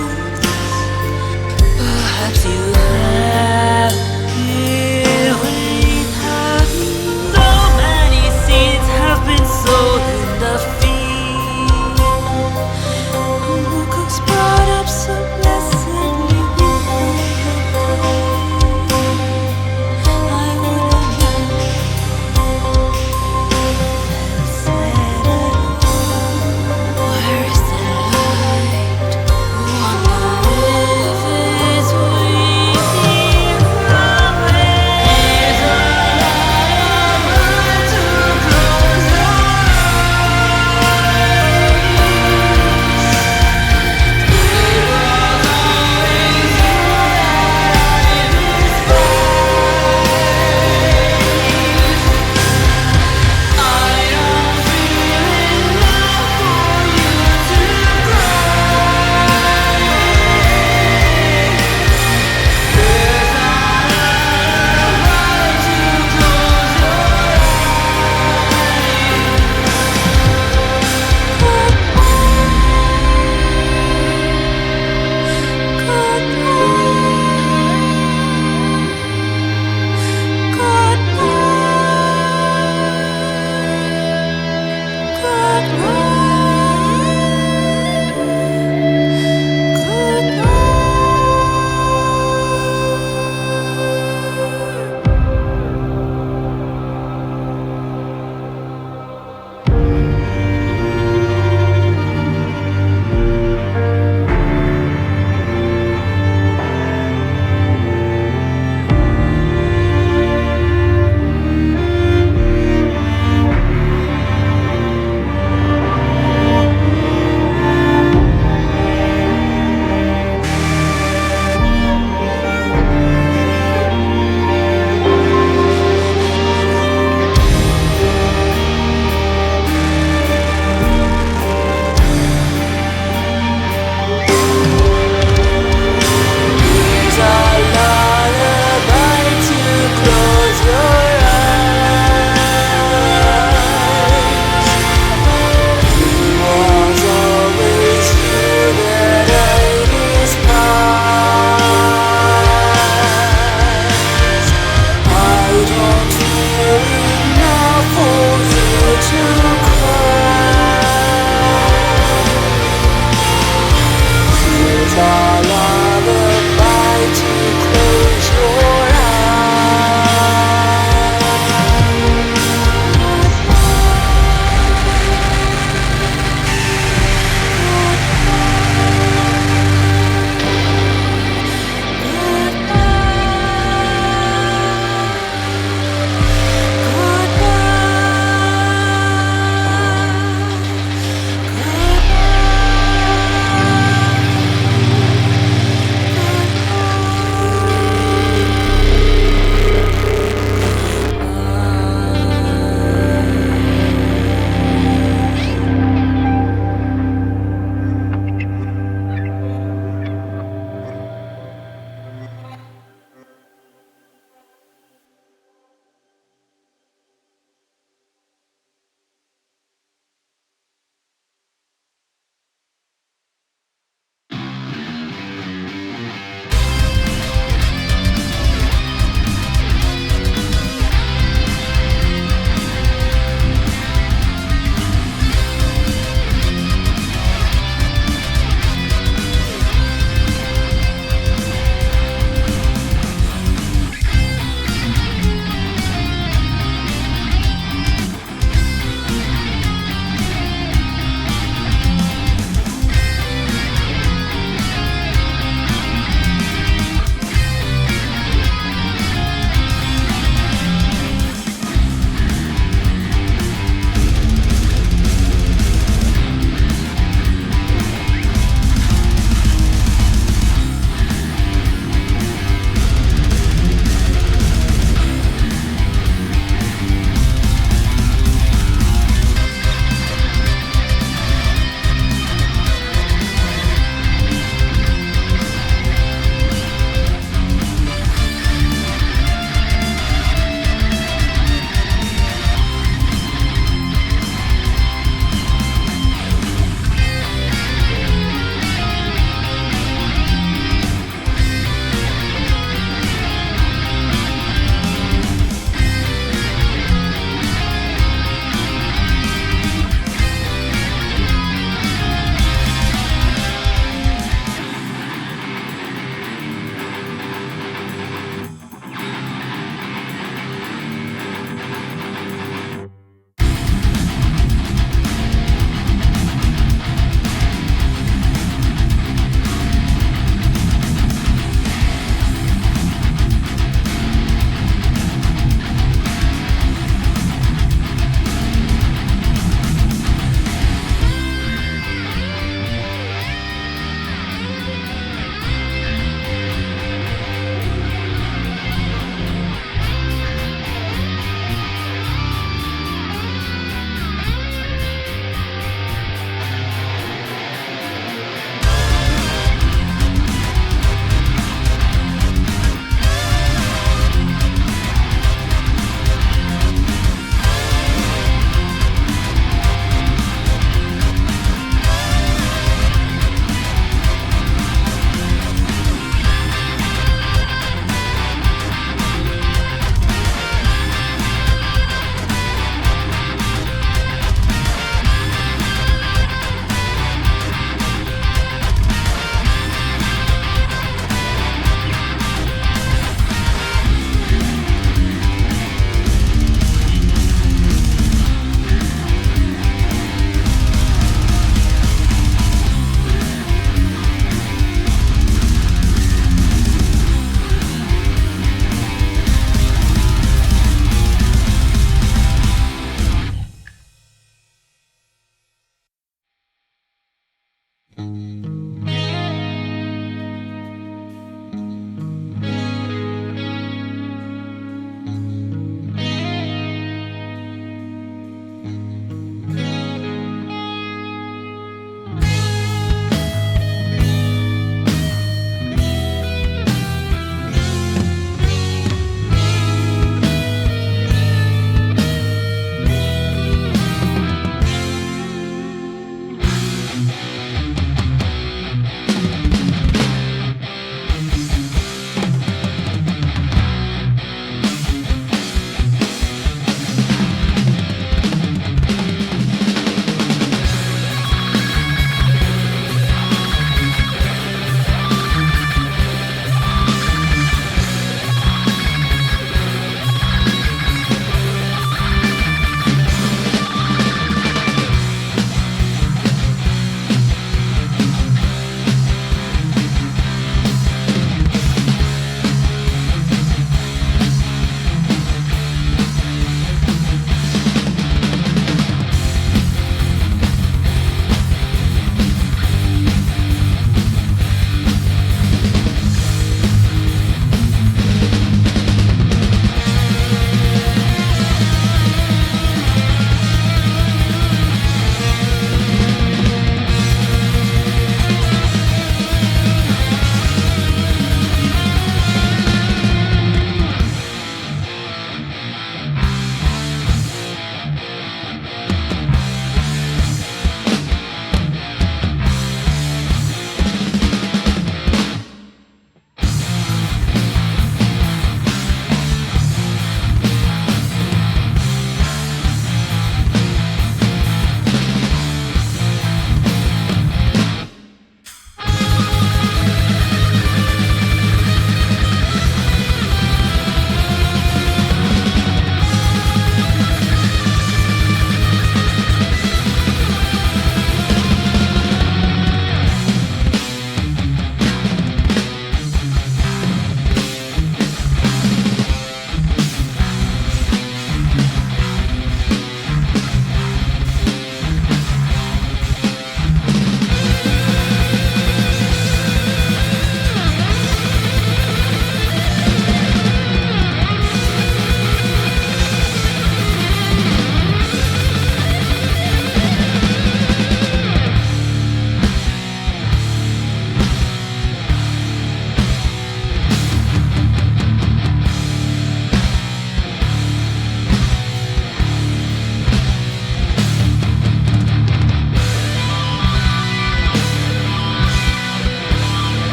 Perhaps you have. Here we have so many seeds.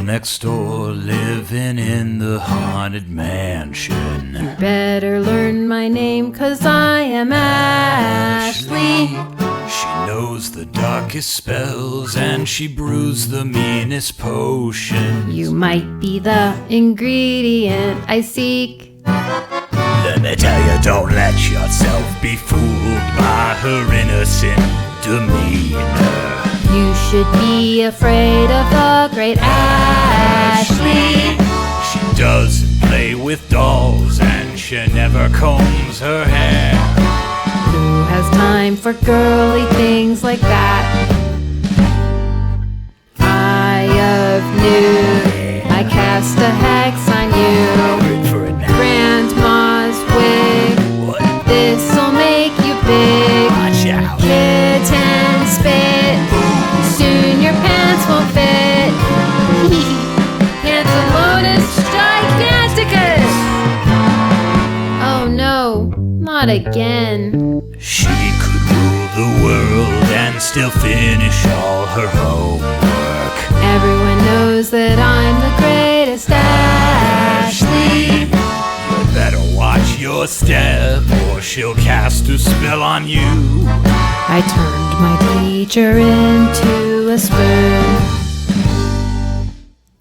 next door living in the haunted mansion. You better learn my name, 'cause I am Ashley. She knows the darkest spells and she brews the meanest potions. You might be the ingredient I seek. Let me tell you, don't let yourself be fooled by her innocent demeanor. You should be afraid of the great Ashley. She doesn't play with dolls and she never combs her hair. Who has time for girly things like that? Eye of Noon, I cast a hex on you. Grandma's wig, this'll make you big. Watch out. Kitten spit, soon your pants won't fit. Pantalones giganticus. Oh no, not again. She could rule the world and still finish all her homework. Everyone knows that I'm the greatest Ashley. You better watch your step or she'll cast a spell on you. I turned my teacher into a spoon.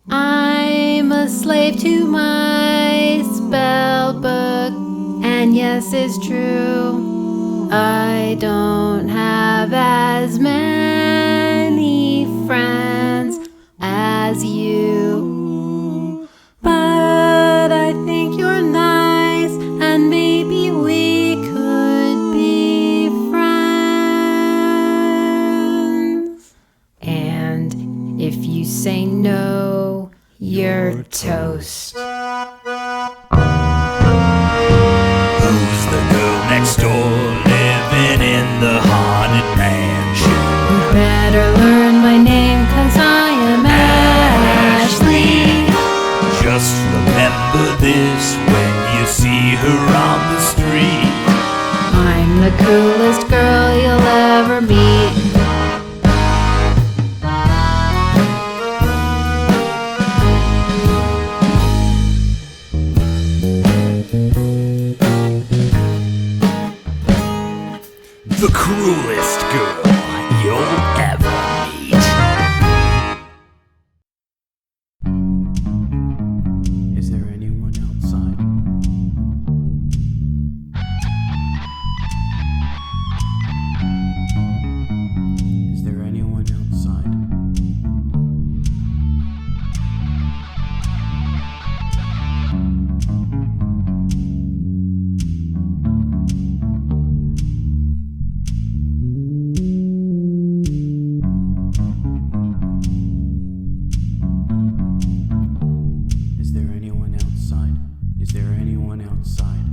I'm a slave to my spell book, and yes, it's true, I don't have as many friends as you. But I think you're nice, and maybe we could be friends. And if you say no, you're toast. Who's the girl next door living in the haunted mansion? You better learn my name, 'cause I am Ashley. Just remember this when you see her on the street. I'm the coolest girl you'll ever meet. The cruelest girl you'll ever meet. Is there anyone outside? Is there anyone outside? Is there anyone outside? Is there anyone outside? Is there anyone outside?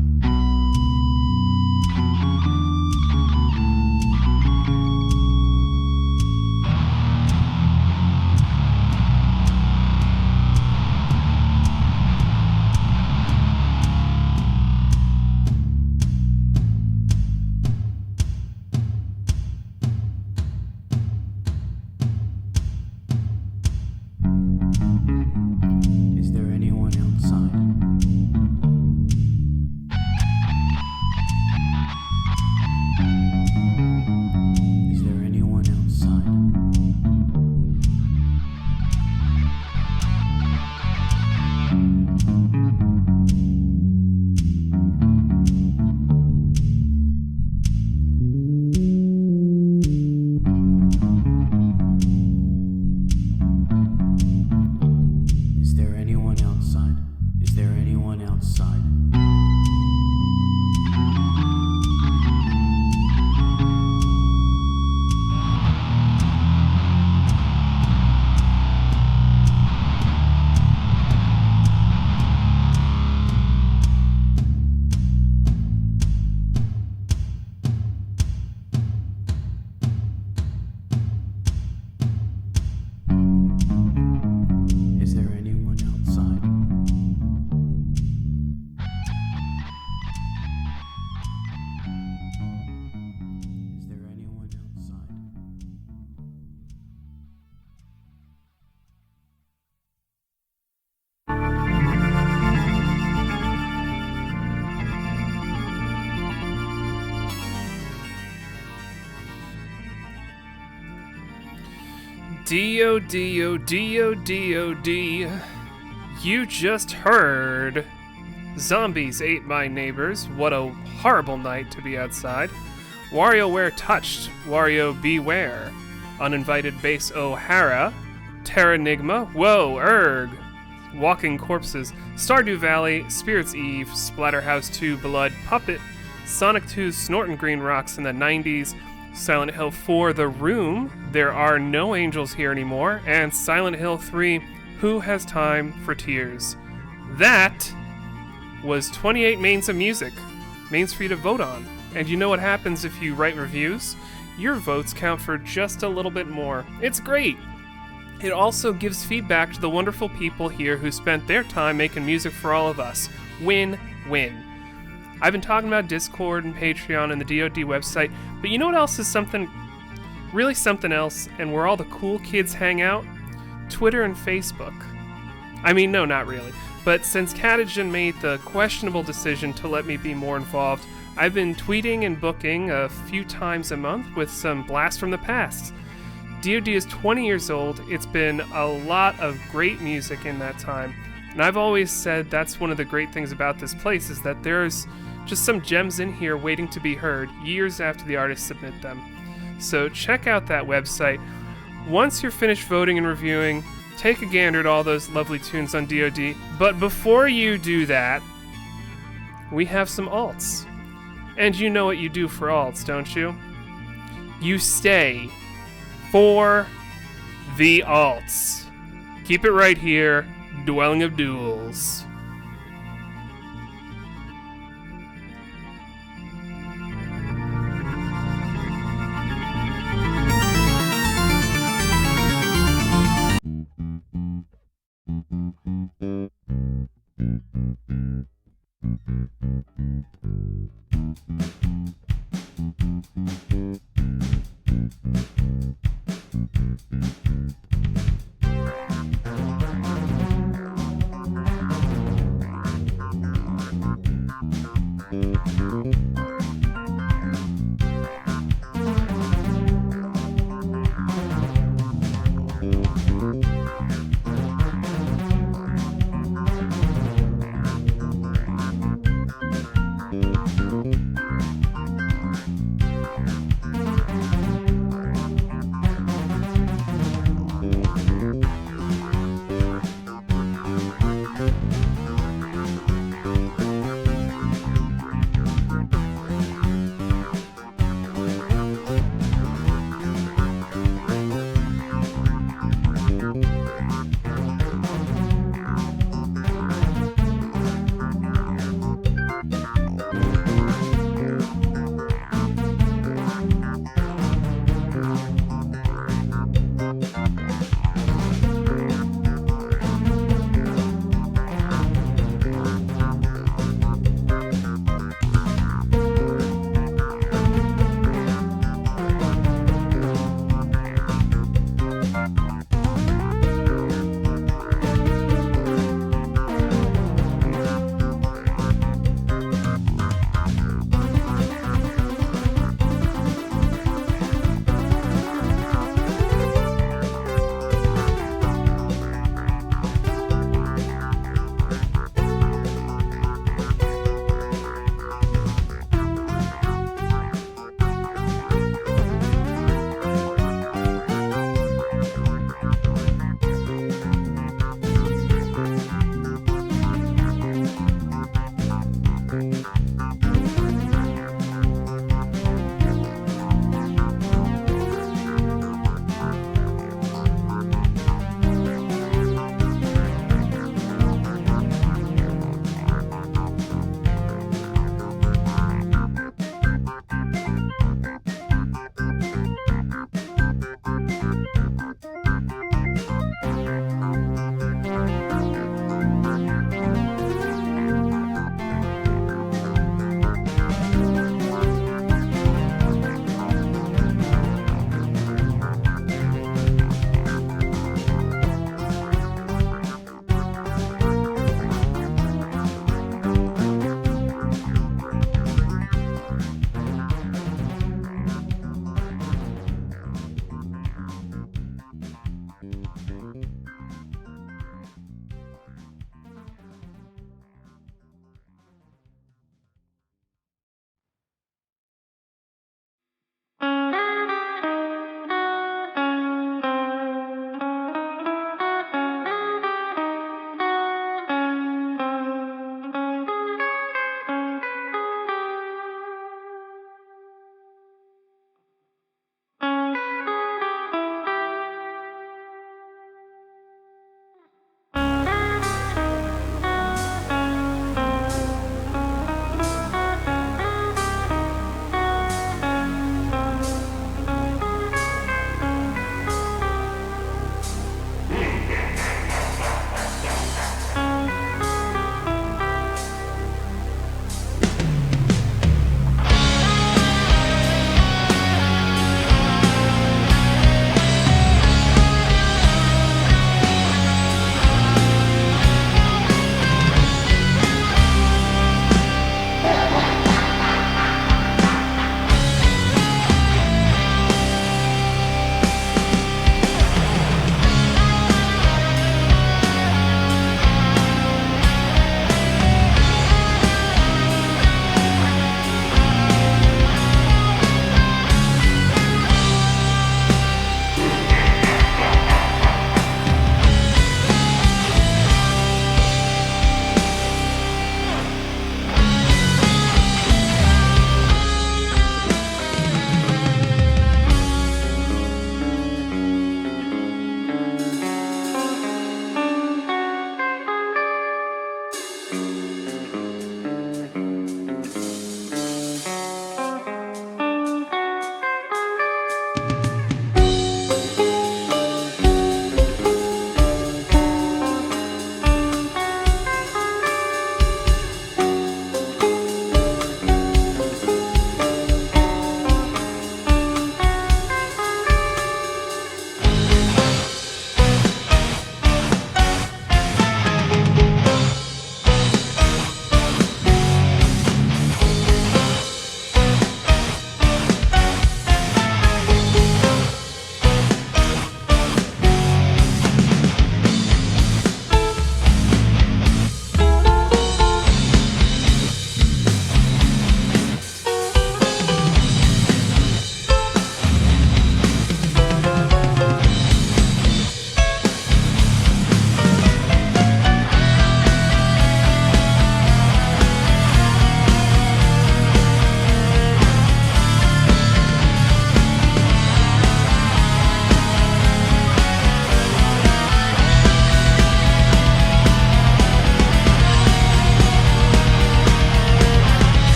D-O-D-O-D-O-D-O-D. You just heard Zombies Ate My Neighbors. What a horrible night to be outside. WarioWare Touched. Wario Beware. Uninvited Bass O'Hara. Terranigma. Whoa, Erg. Walking Corpses. Stardew Valley. Spirits Eve. Splatterhouse 2 Blood Puppet. Sonic 2's Snortin' Green Rocks in the 90s. Silent Hill 4 The Room. There Are No Angels Here Anymore. And Silent Hill 3 Who Has Time for Tears. That was 28 mains of music. Mains for you to vote on. And you know what happens if you write reviews? Your votes count for just a little bit more. It's great! It also gives feedback to the wonderful people here who spent their time making music for all of us. Win-win. I've been talking about Discord and Patreon and the DoD website, but you know what else is something else, and where all the cool kids hang out? Twitter and Facebook. I mean, no, not really. But since Catagen made the questionable decision to let me be more involved, I've been tweeting and booking a few times a month with some blasts from the past. DoD is 20 years old. It's been a lot of great music in that time. And I've always said that's one of the great things about this place is that there's just some gems in here waiting to be heard years after the artists submit them. So check out that website. Once you're finished voting and reviewing, take a gander at all those lovely tunes on DoD. But before you do that, we have some alts. And you know what you do for alts, don't you? You stay for the alts. Keep it right here, Dwelling of Duels.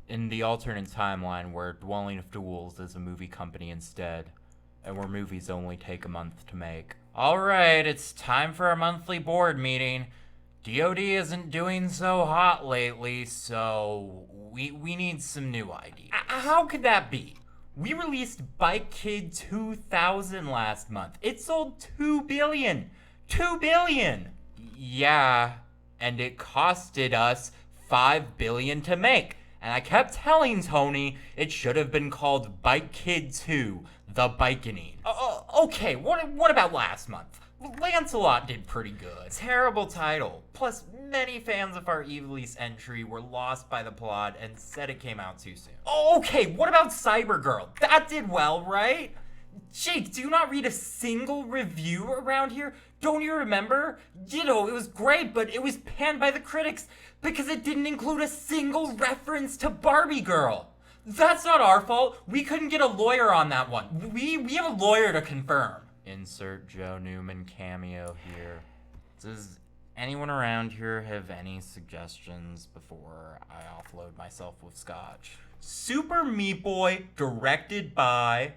in the alternate timeline where Dwelling of Duels is a movie company instead, and where movies only take a month to make. Alright, it's time for our monthly board meeting. DoD isn't doing so hot lately, so we need some new ideas. How could that be? We released Bike Kid 2000 last month. It sold $2 billion. $2 billion! Yeah, and it costed us $5 billion to make. And I kept telling Tony it should have been called Bike Kid 2, The Bikening. Okay, what about last month? Lancelot did pretty good. Terrible title. Plus, many fans of our Evilise entry were lost by the plot and said it came out too soon. Okay, what about Cybergirl? That did well, right? Jake, do you not read a single review around here? Don't you remember? You know, it was great, but it was panned by the critics because it didn't include a single reference to Barbie Girl. That's not our fault. We couldn't get a lawyer on that one. We have a lawyer to confirm. Insert Joe Newman cameo here. Does anyone around here have any suggestions before I offload myself with scotch? Super Meat Boy, directed by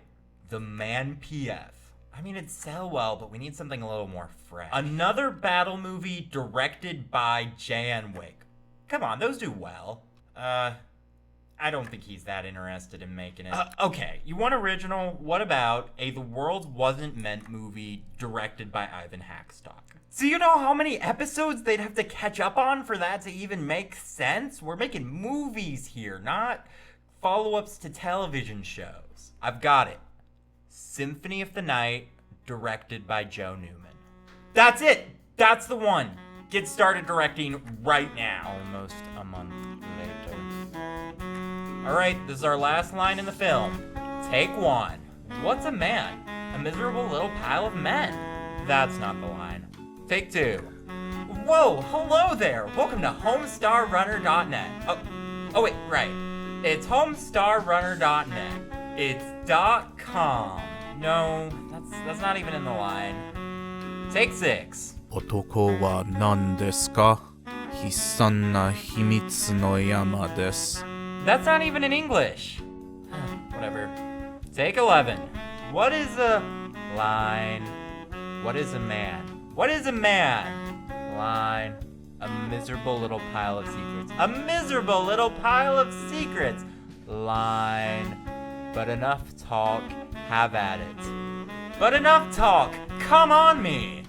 the Man PF. I mean, it'd sell well, but we need something a little more fresh. Another battle movie directed by Jan Wick. Come on, those do well. I don't think he's that interested in making it. Okay, you want original? What about a The World Wasn't Meant movie directed by Ivan Hackstock? Do you know how many episodes they'd have to catch up on for that to even make sense? We're making movies here, not follow-ups to television shows. I've got it. Symphony of the Night, directed by Joe Newman. That's it! That's the one! Get started directing right now. Almost a month later. Alright, this is our last line in the film. Take one. What's a man? A miserable little pile of men. That's not the line. Take two. Whoa, hello there! Welcome to HomestarRunner.net. Oh wait, right. It's HomestarRunner.net. It's .com. No, that's not even in the line. Take six. 男は何ですか? 悲惨な秘密の山です. That's not even in English. Whatever. Take 11. What is a line? What is a man? What is a man? Line. A miserable little pile of secrets. A miserable little pile of secrets. Line. But enough talk, have at it. But enough talk, come on me!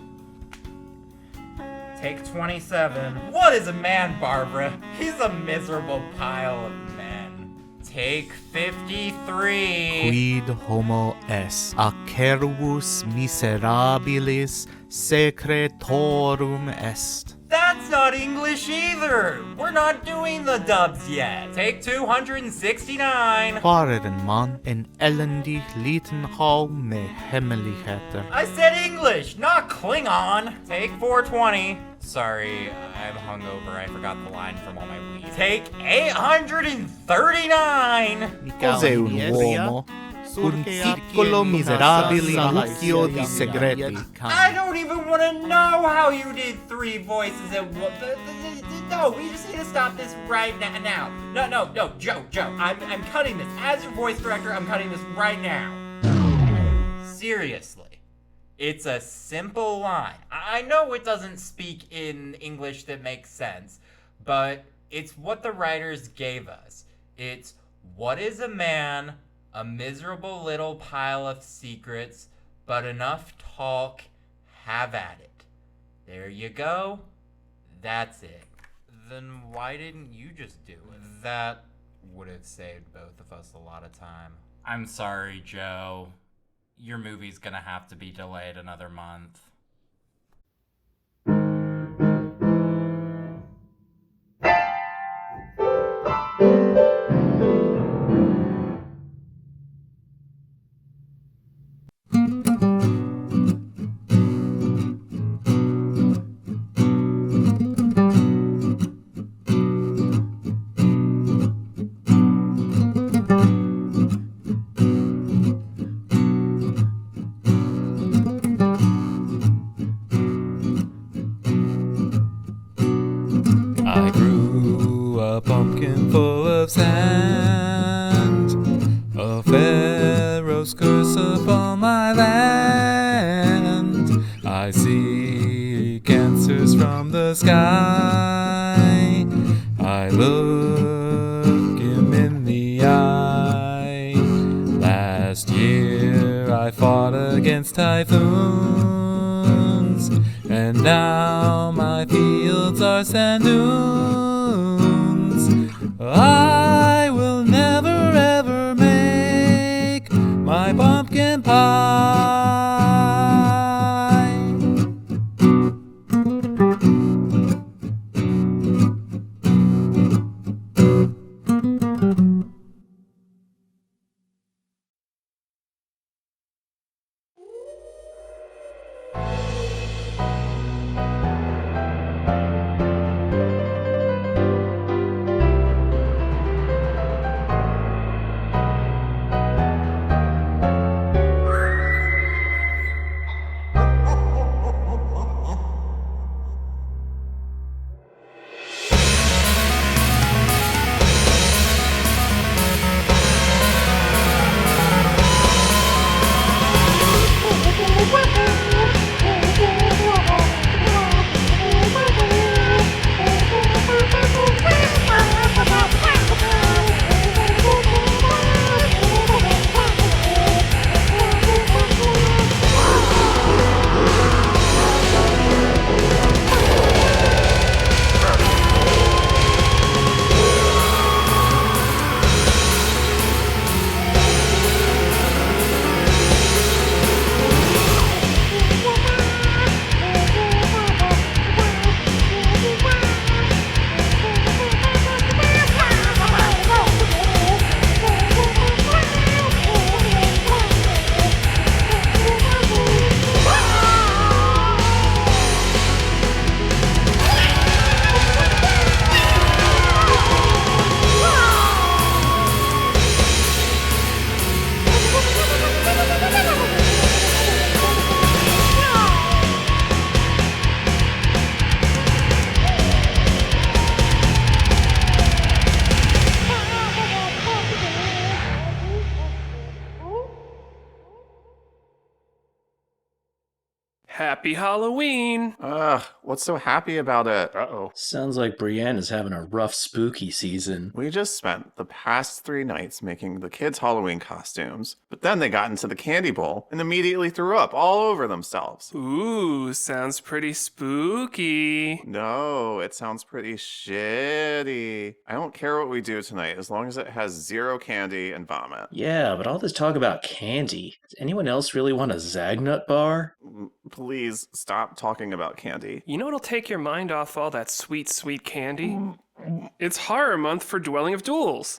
Take 27. What is a man, Barbara? He's a miserable pile of men. Take 53. Quid homo est acervus miserabilis secretorum est. That's not English either! We're not doing the dubs yet. Take 269. Faren man en elendig liten hall med hemmeligheter. I said English, not Klingon. Take 420. Sorry, I'm hungover. I forgot the line from all my weed. Take 839. Cos'è un uomo? Un piccolo miserabile mucchio di segreti. I don't even want to know how you did three voices at once. No, we just need to stop this right now. No, Joe, I'm cutting this. As your voice director, I'm cutting this right now. Seriously. It's a simple line. I know it doesn't speak in English that makes sense, but it's what the writers gave us. It's, what is a man? A miserable little pile of secrets, but enough talk, have at it. There you go. That's it. Then why didn't you just do it? That would have saved both of us a lot of time. I'm sorry, Joe. Your movie's gonna have to be delayed another month. full of sand. A pharaoh's curse upon my land. I see cancers from the sky. I look him in the eye. Last year I fought against typhoons, and now my fields are sand dunes. I will never ever make my pumpkin pie. Happy Halloween! Ugh, what's so happy about it? Uh-oh. Sounds like Brienne is having a rough spooky season. We just spent the past 3 nights making the kids' Halloween costumes, but then they got into the candy bowl and immediately threw up all over themselves. Ooh, sounds pretty spooky. No, it sounds pretty shitty. I don't care what we do tonight as long as it has 0 candy and vomit. Yeah, but all this talk about candy. Does anyone else really want a Zagnut bar? Please stop talking about candy. You know what'll take your mind off all that sweet, sweet candy? It's horror month for Dwelling of Duels.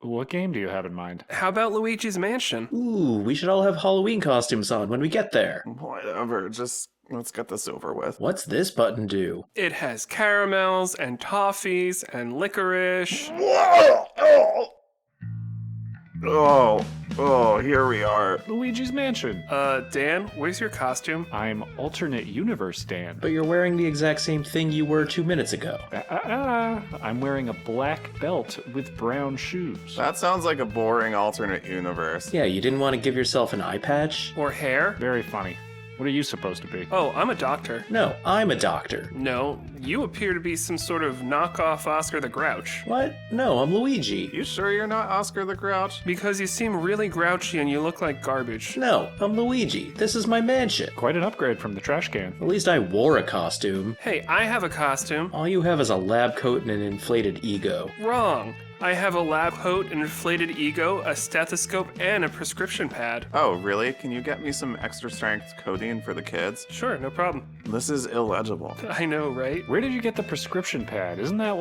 What game do you have in mind? How about Luigi's Mansion? Ooh, we should all have Halloween costumes on when we get there. Whatever, just let's get this over with. What's this button do? It has caramels and toffees and licorice. Oh, here we are. Luigi's Mansion. Dan, where's your costume? I'm alternate universe Dan. But you're wearing the exact same thing you were 2 minutes ago. I'm wearing a black belt with brown shoes. That sounds like a boring alternate universe. Yeah, you didn't want to give yourself an eye patch? Or hair? Very funny. What are you supposed to be? Oh, I'm a doctor. No, I'm a doctor. No, you appear to be some sort of knockoff Oscar the Grouch. What? No, I'm Luigi. You sure you're not Oscar the Grouch? Because you seem really grouchy and you look like garbage. No, I'm Luigi. This is my mansion. Quite an upgrade from the trash can. At least I wore a costume. Hey, I have a costume. All you have is a lab coat and an inflated ego. Wrong. I have a lab coat, an inflated ego, a stethoscope, and a prescription pad. Oh, really? Can you get me some extra strength codeine for the kids? Sure, no problem. This is illegible. I know, right? Where did you get the prescription pad? Isn't that,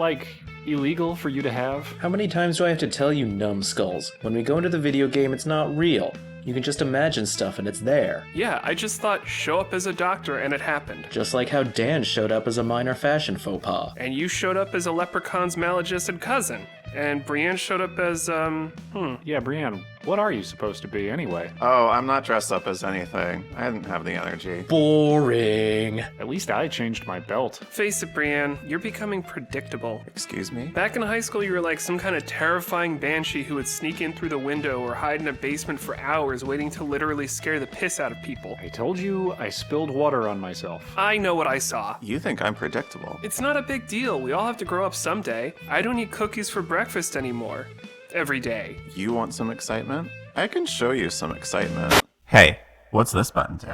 illegal for you to have? How many times do I have to tell you, numbskulls? When we go into the video game, it's not real. You can just imagine stuff and it's there. Yeah, I just thought show up as a doctor and it happened. Just like how Dan showed up as a minor fashion faux pas. And you showed up as a leprechaun's maladjusted cousin. And Brienne showed up as, Yeah, Brienne, what are you supposed to be anyway? Oh, I'm not dressed up as anything. I didn't have the energy. Boring. At least I changed my belt. Face it, Brienne, you're becoming predictable. Excuse me? Back in high school, you were like some kind of terrifying banshee who would sneak in through the window or hide in a basement for hours waiting to literally scare the piss out of people. I told you I spilled water on myself. I know what I saw. You think I'm predictable. It's not a big deal. We all have to grow up someday. I don't eat cookies for breakfast anymore. Every day. You want some excitement? I can show you some excitement. Hey, what's this button do?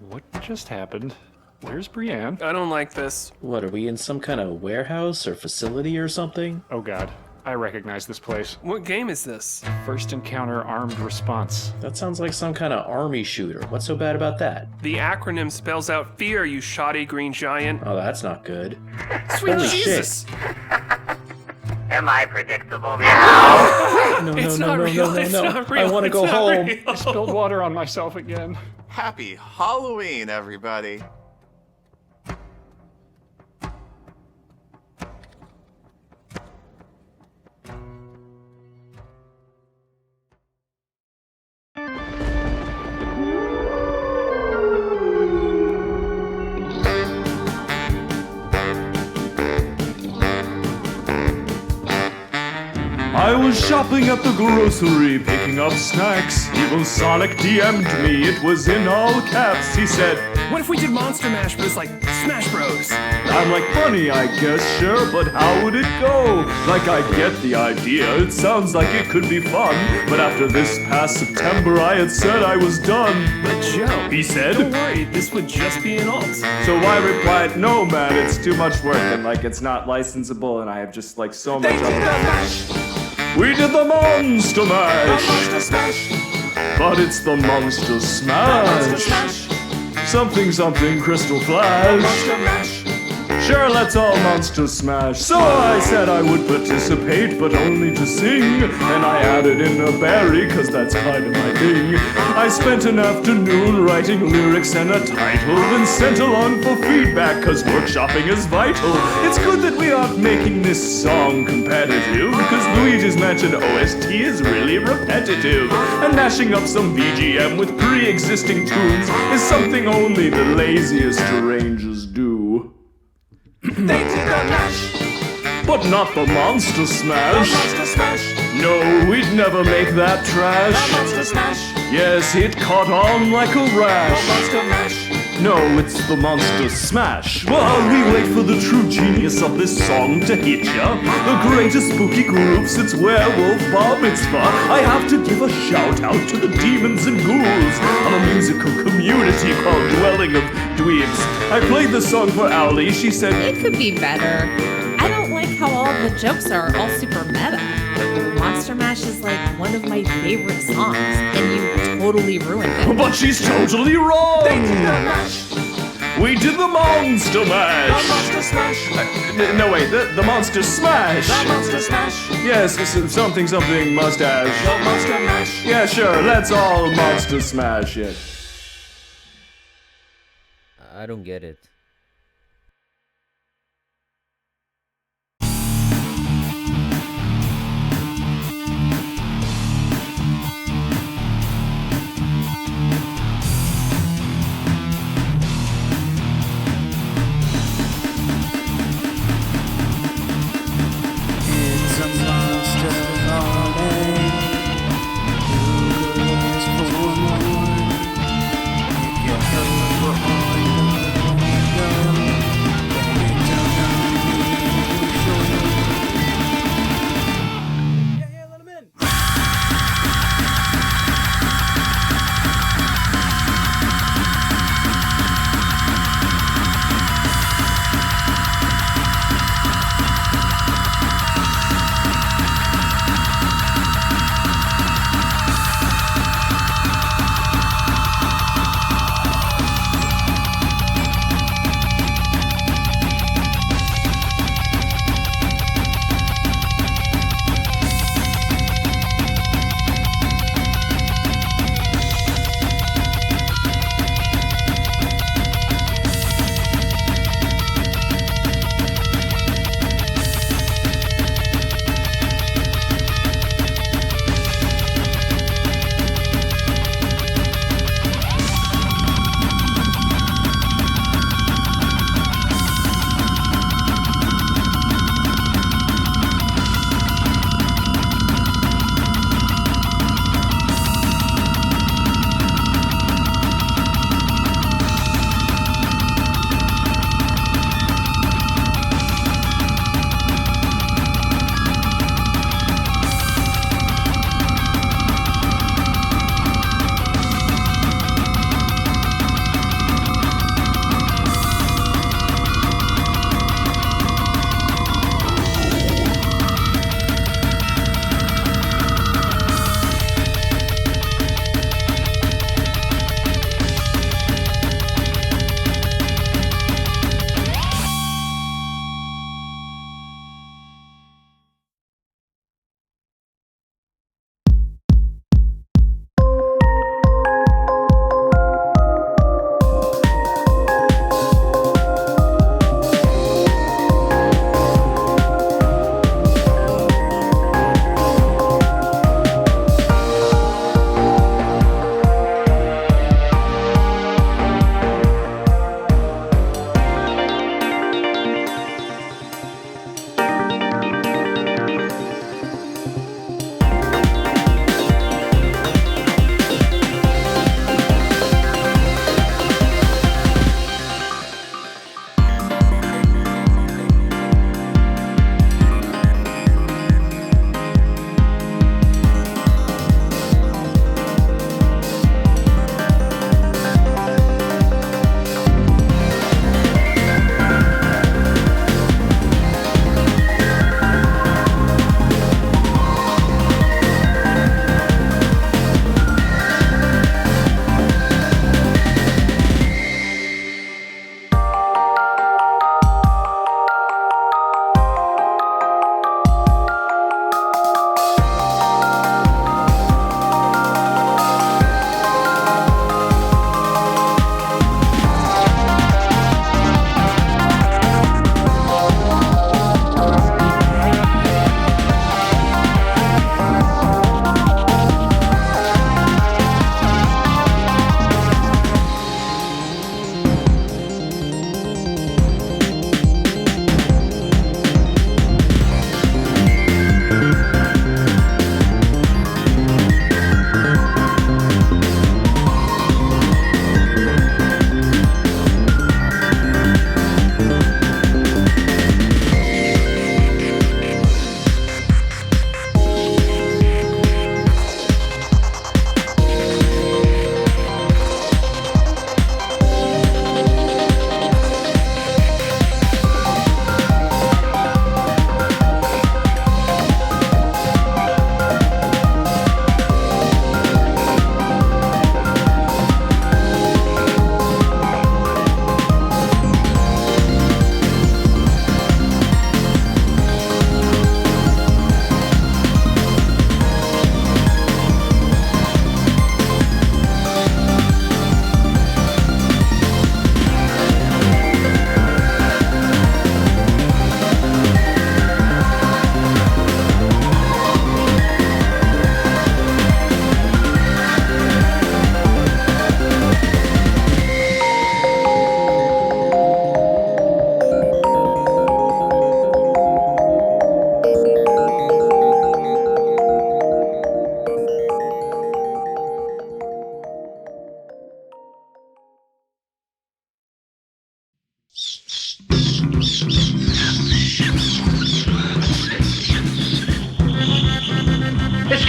What just happened? Where's Brienne? I don't like this. What, are we in some kind of warehouse or facility or something? Oh god, I recognize this place. What game is this? First Encounter Armed Response. That sounds like some kind of army shooter. What's so bad about that? The acronym spells out fear, you shoddy green giant. Oh, that's not good. Sweet Holy Jesus! shit. Am I predictable now? No, It's not real, it's not real, I want to it's go not home. real. I spilled water on myself again. Happy Halloween, everybody! I was shopping at the grocery, picking up snacks. Evil Sonic DM'd me, it was in all caps. He said, What if we did Monster Mash, but it's like Smash Bros? I'm like, funny, I guess, sure, but how would it go? Like, I get the idea, it sounds like it could be fun. But after this past September, I had said I was done. But Joe, he said, don't worry, this would just be an alt. So I replied, no, man, it's too much work, and like, it's not licensable, and I have just like so much We did the Monster Mash! But it's the Monster Smash! Something something Crystal Flash! Sure, let's all Monster Smash! So I said I would participate, but only to sing. And I added in a berry, cause that's kind of my thing. I spent an afternoon writing lyrics and a title, then sent along for feedback, cause workshopping is vital. It's good that we aren't making this song competitive, cause Luigi's Mansion OST is really repetitive. And mashing up some BGM with pre-existing tunes is something only the laziest arrangers do. They did the mash, But not the Monster Smash. the Monster Smash, No, we'd never make that the trash. Monster Smash, Yes, it caught on like a the rash. Monster Mash. No, it's the Monster Smash. While we wait for the true genius of this song to hit ya, the greatest spooky group since Werewolf Bar Mitzvah, I have to give a shout out to the demons and ghouls of a musical community called Dwelling of Dweebs. I played the song for Owlie. She said, It could be better. I don't like how all the jokes are all super meta. Monster Mash is like one of my favorite songs, and you totally ruined it. but she's totally wrong. They did the mash, We did the Monster the Mash. Monster Smash, No, wait, the Monster Smash. the Monster Smash, Yes, something mustache. the Monster Mash. Yeah, sure, let's all Monster Smash it. I don't get it. It's a monster party. Who goes for more? If you're hungry for all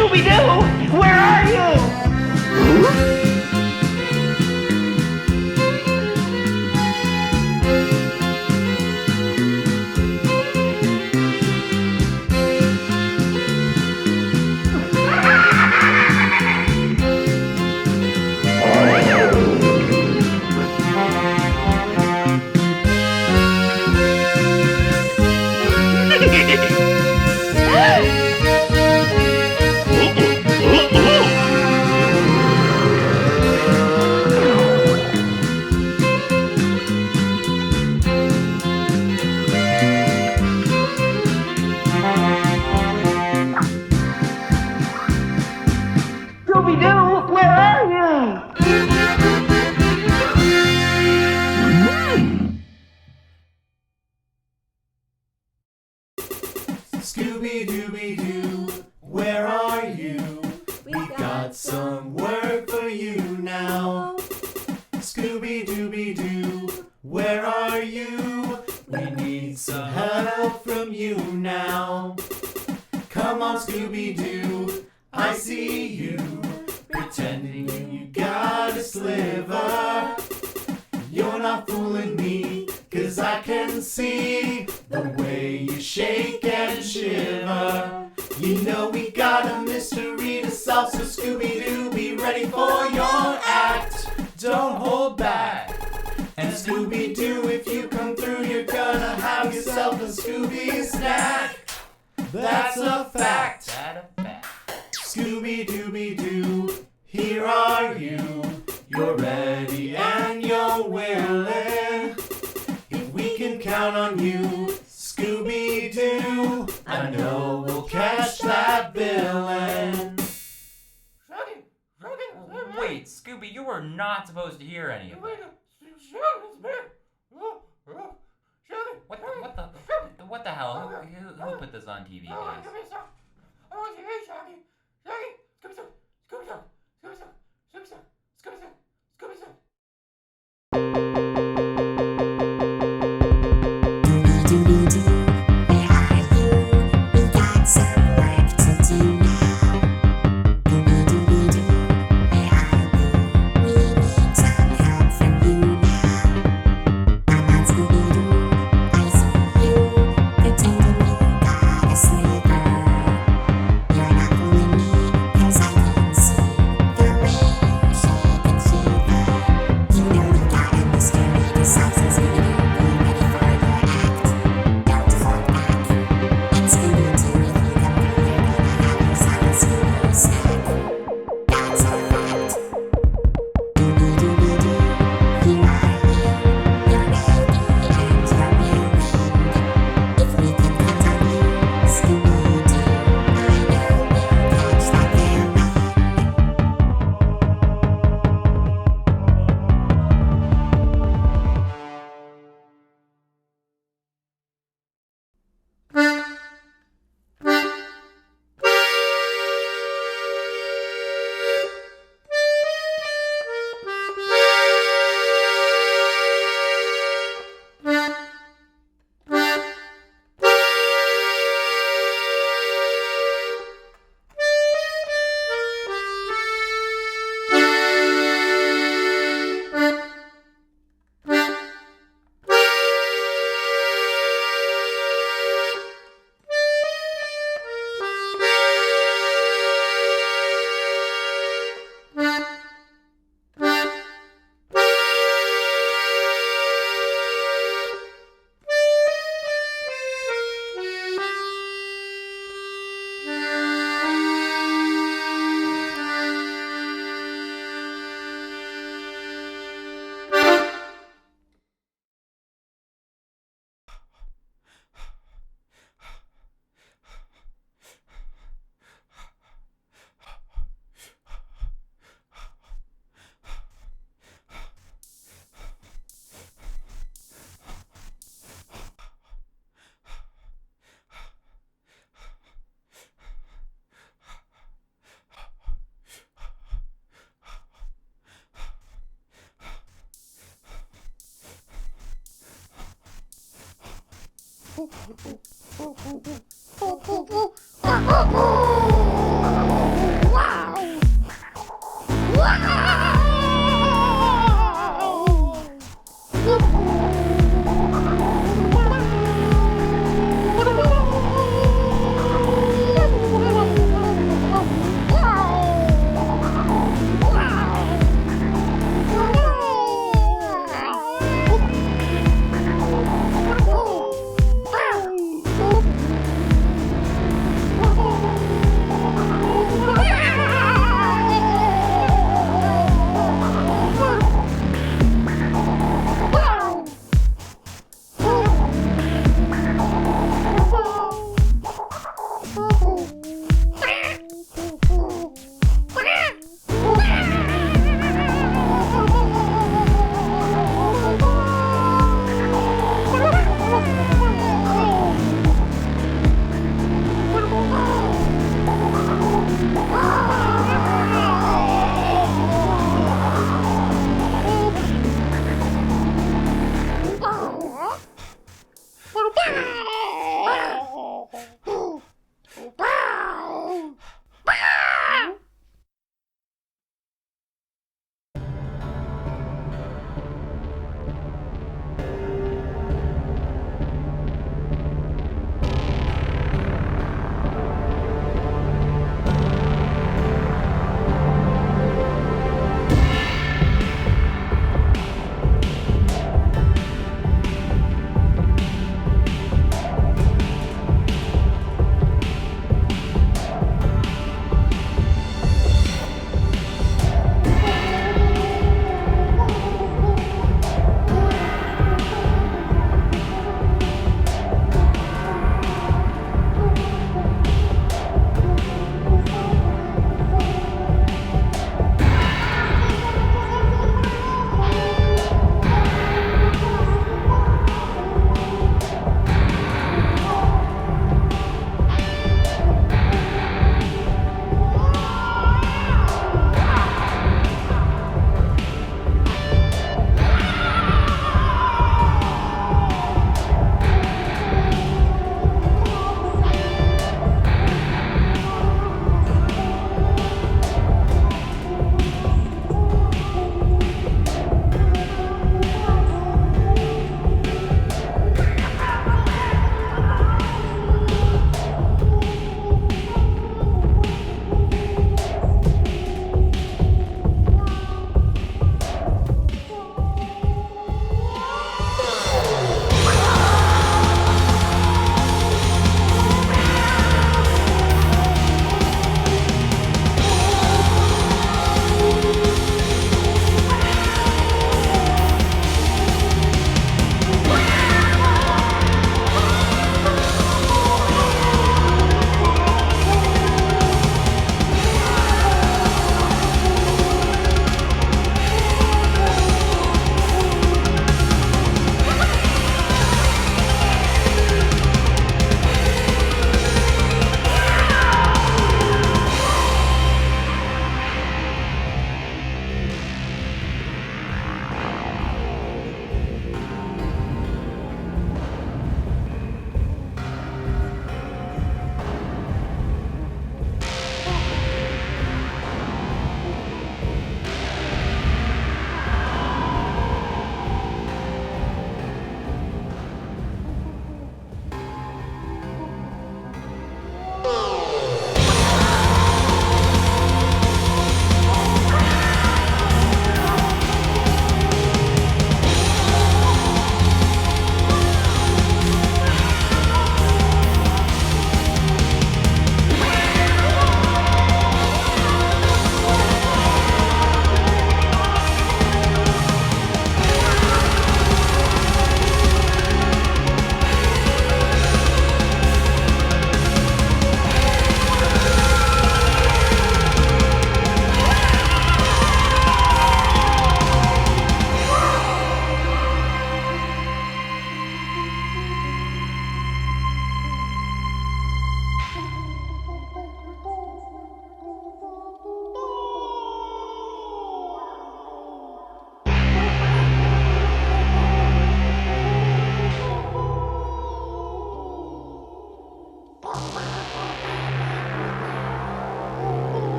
Scooby-Doo, where are you? Scooby-Doo, where are you? Scooby-Dooby-Doo, where are you? We've got some work for you now. Scooby-Dooby-Doo, where are you? We need some help from you now. Come on, Scooby-Doo, I see you, pretending you got a sliver. You're not fooling me, 'cause I can see the way you shake and shiver. You know we got a mystery to solve, so Scooby-Doo, be ready for your act. Don't hold back. And Scooby-Doo, if you come through, you're gonna have yourself a Scooby snack. That's a fact. Scooby-Dooby-Doo, here are you. You're ready and you're willing. If we can count on you, Scooby-Doo, I know we'll catch that villain. Wait, Scooby, you were not supposed to hear any of that. What the hell? Who put this on TV, guys?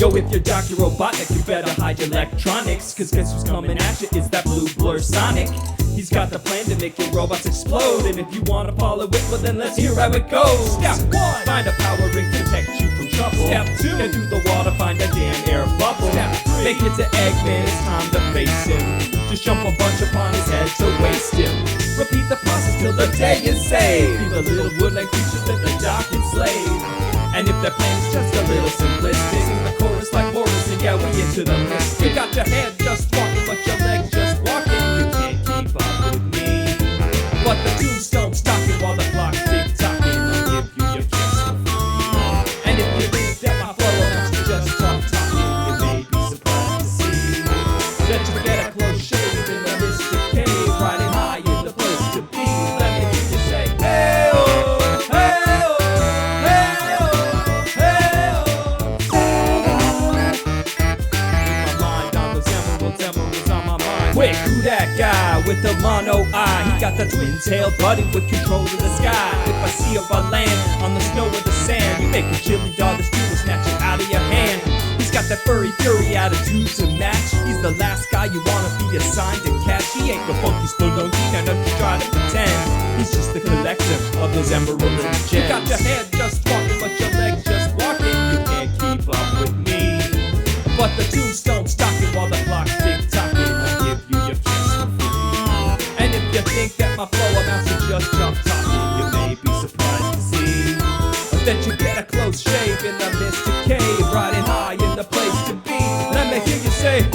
So if you're Dr. Robotnik, you better hide your electronics, cause guess who's coming at you? It's that blue blur Sonic. He's got the plan to make your robots explode, and if you wanna follow it, well then let's hear how it goes. Step 1, find a power ring, protect you from trouble. Step 2, get through the water, find a damn air bubble. Step 3, make it to Eggman, it's time to face him. Just jump a bunch upon his head to waste him. Repeat the process till the day is saved. Be the little woodland creatures that the dark enslaved. And if their plan is just a little simplistic, sing the chorus like Morris and yeah, we into the mist. You got your head just walking, but your legs just walking. You can't keep up with me. But the tombstone's talking while the clock's tick-tocking. I'll give you your kiss for free. And if you think that my flow amounts to just talking, you may be surprised to see that you get a close shave in the mystic cave, riding high in the place to be. Let me hear you say, hey-oh, hey-oh, hey-oh, hey-oh. With my mind on those emeralds on my mind. Quick, who that guy with the mono eye? He got the twin-tailed buddy with control of the sky. If I see him by land, on the snow or the sand, you make a chili dog, the steel will snatch it out of your hand. He's got that furry fury attitude to match. He's the last guy you wanna be assigned to catch. He ain't the funky spelunky, now don't you try to pretend. He's just the collector of those emeralds and gems. You got your head just walking, but your legs just walking. You can't keep up with me. But the tombstone's talking while the clock's tick-tocking. I'll give you your kiss for free. And if you think that my flow amounts to just jump talking, you may be surprised to see that you get a close shave in the mystic cave, riding high in the place to be. Let me hear you say,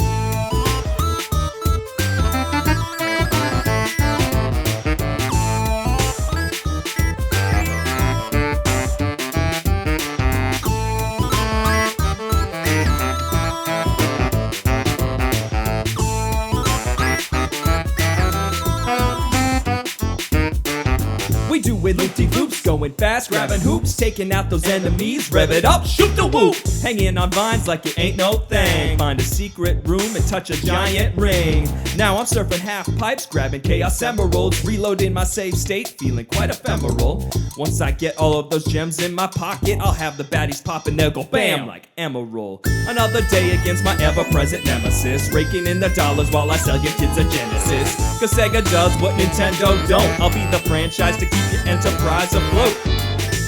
we do it loop-de-loops, going fast, grabbing hoops, taking out those enemies, rev it up, shoot the whoop, hanging on vines like it ain't no thing. Find a secret room and touch a giant ring. Now I'm surfing half pipes, grabbing chaos emeralds, reloading my save state, feeling quite ephemeral. Once I get all of those gems in my pocket, I'll have the baddies pop and they'll go bam like emerald. Another day against my ever-present nemesis, raking in the dollars while I sell your kids a Genesis. Cause Sega does what Nintendo don't. I'll be the franchise to keep your enterprise afloat.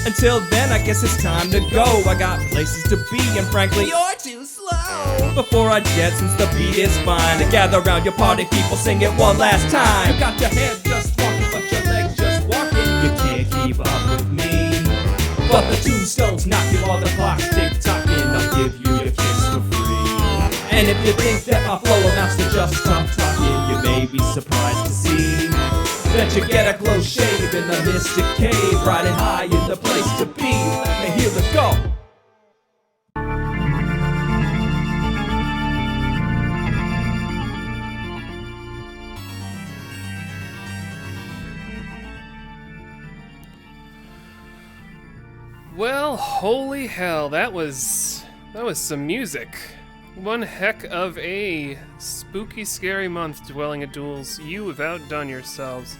Until then, I guess it's time to go. I got places to be, and frankly, you're too slow. Before I jet, since the beat is fine, to gather around your party people, sing it one last time. You got your head just walking, but your legs just walking. You can't keep up with me. But the tombstone's knocking while the clock's tick-tocking. I'll give you your kiss for free. And if you think that my flow amounts to just stop talking, you may be surprised to see that you get a close shave in the mystic cave, riding high in the place to be. Let me hear it go. Well, holy hell, that was some music. One heck of a spooky, scary month dwelling at Duels. You have outdone yourselves.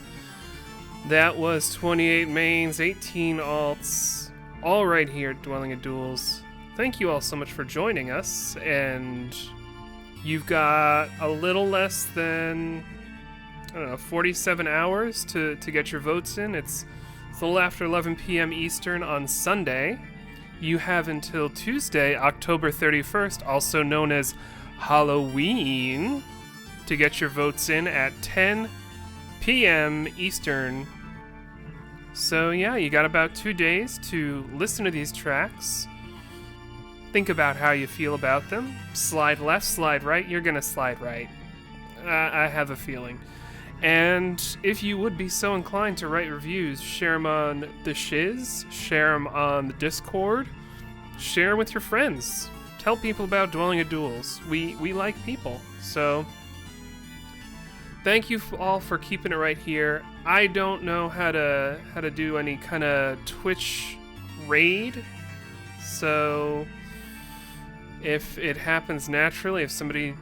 That was 28 mains, 18 alts, all right here at Dwelling at Duels. Thank you all so much for joining us, and you've got a little less than, I don't know, 47 hours to get your votes in. It's a little after 11 p.m. Eastern on Sunday. You have until Tuesday, October 31st, also known as Halloween, to get your votes in at 10 p.m. Eastern. So yeah, you got about 2 days to listen to these tracks. Think about how you feel about them. Slide left, slide right. You're gonna slide right. I have a feeling. And if you would be so inclined to write reviews, share them on the Shiz, share them on the Discord, share with your friends. Tell people about Dwelling at Duels. We like people, so thank you all for keeping it right here. I don't know how to do any kind of Twitch raid, so if it happens naturally, if somebody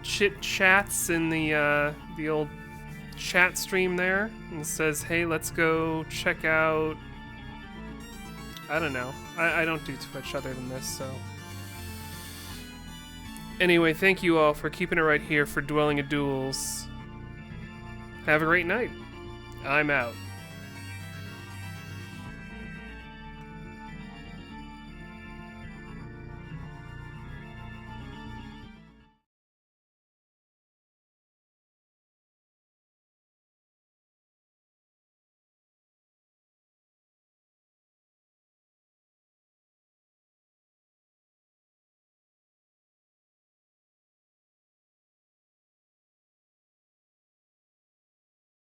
chit-chats in the old chat stream there and says, hey, let's go check out, I don't know. I don't do Twitch other than this, so Anyway, thank you all for keeping it right here for Dwelling of Duels. Have a great night. I'm out.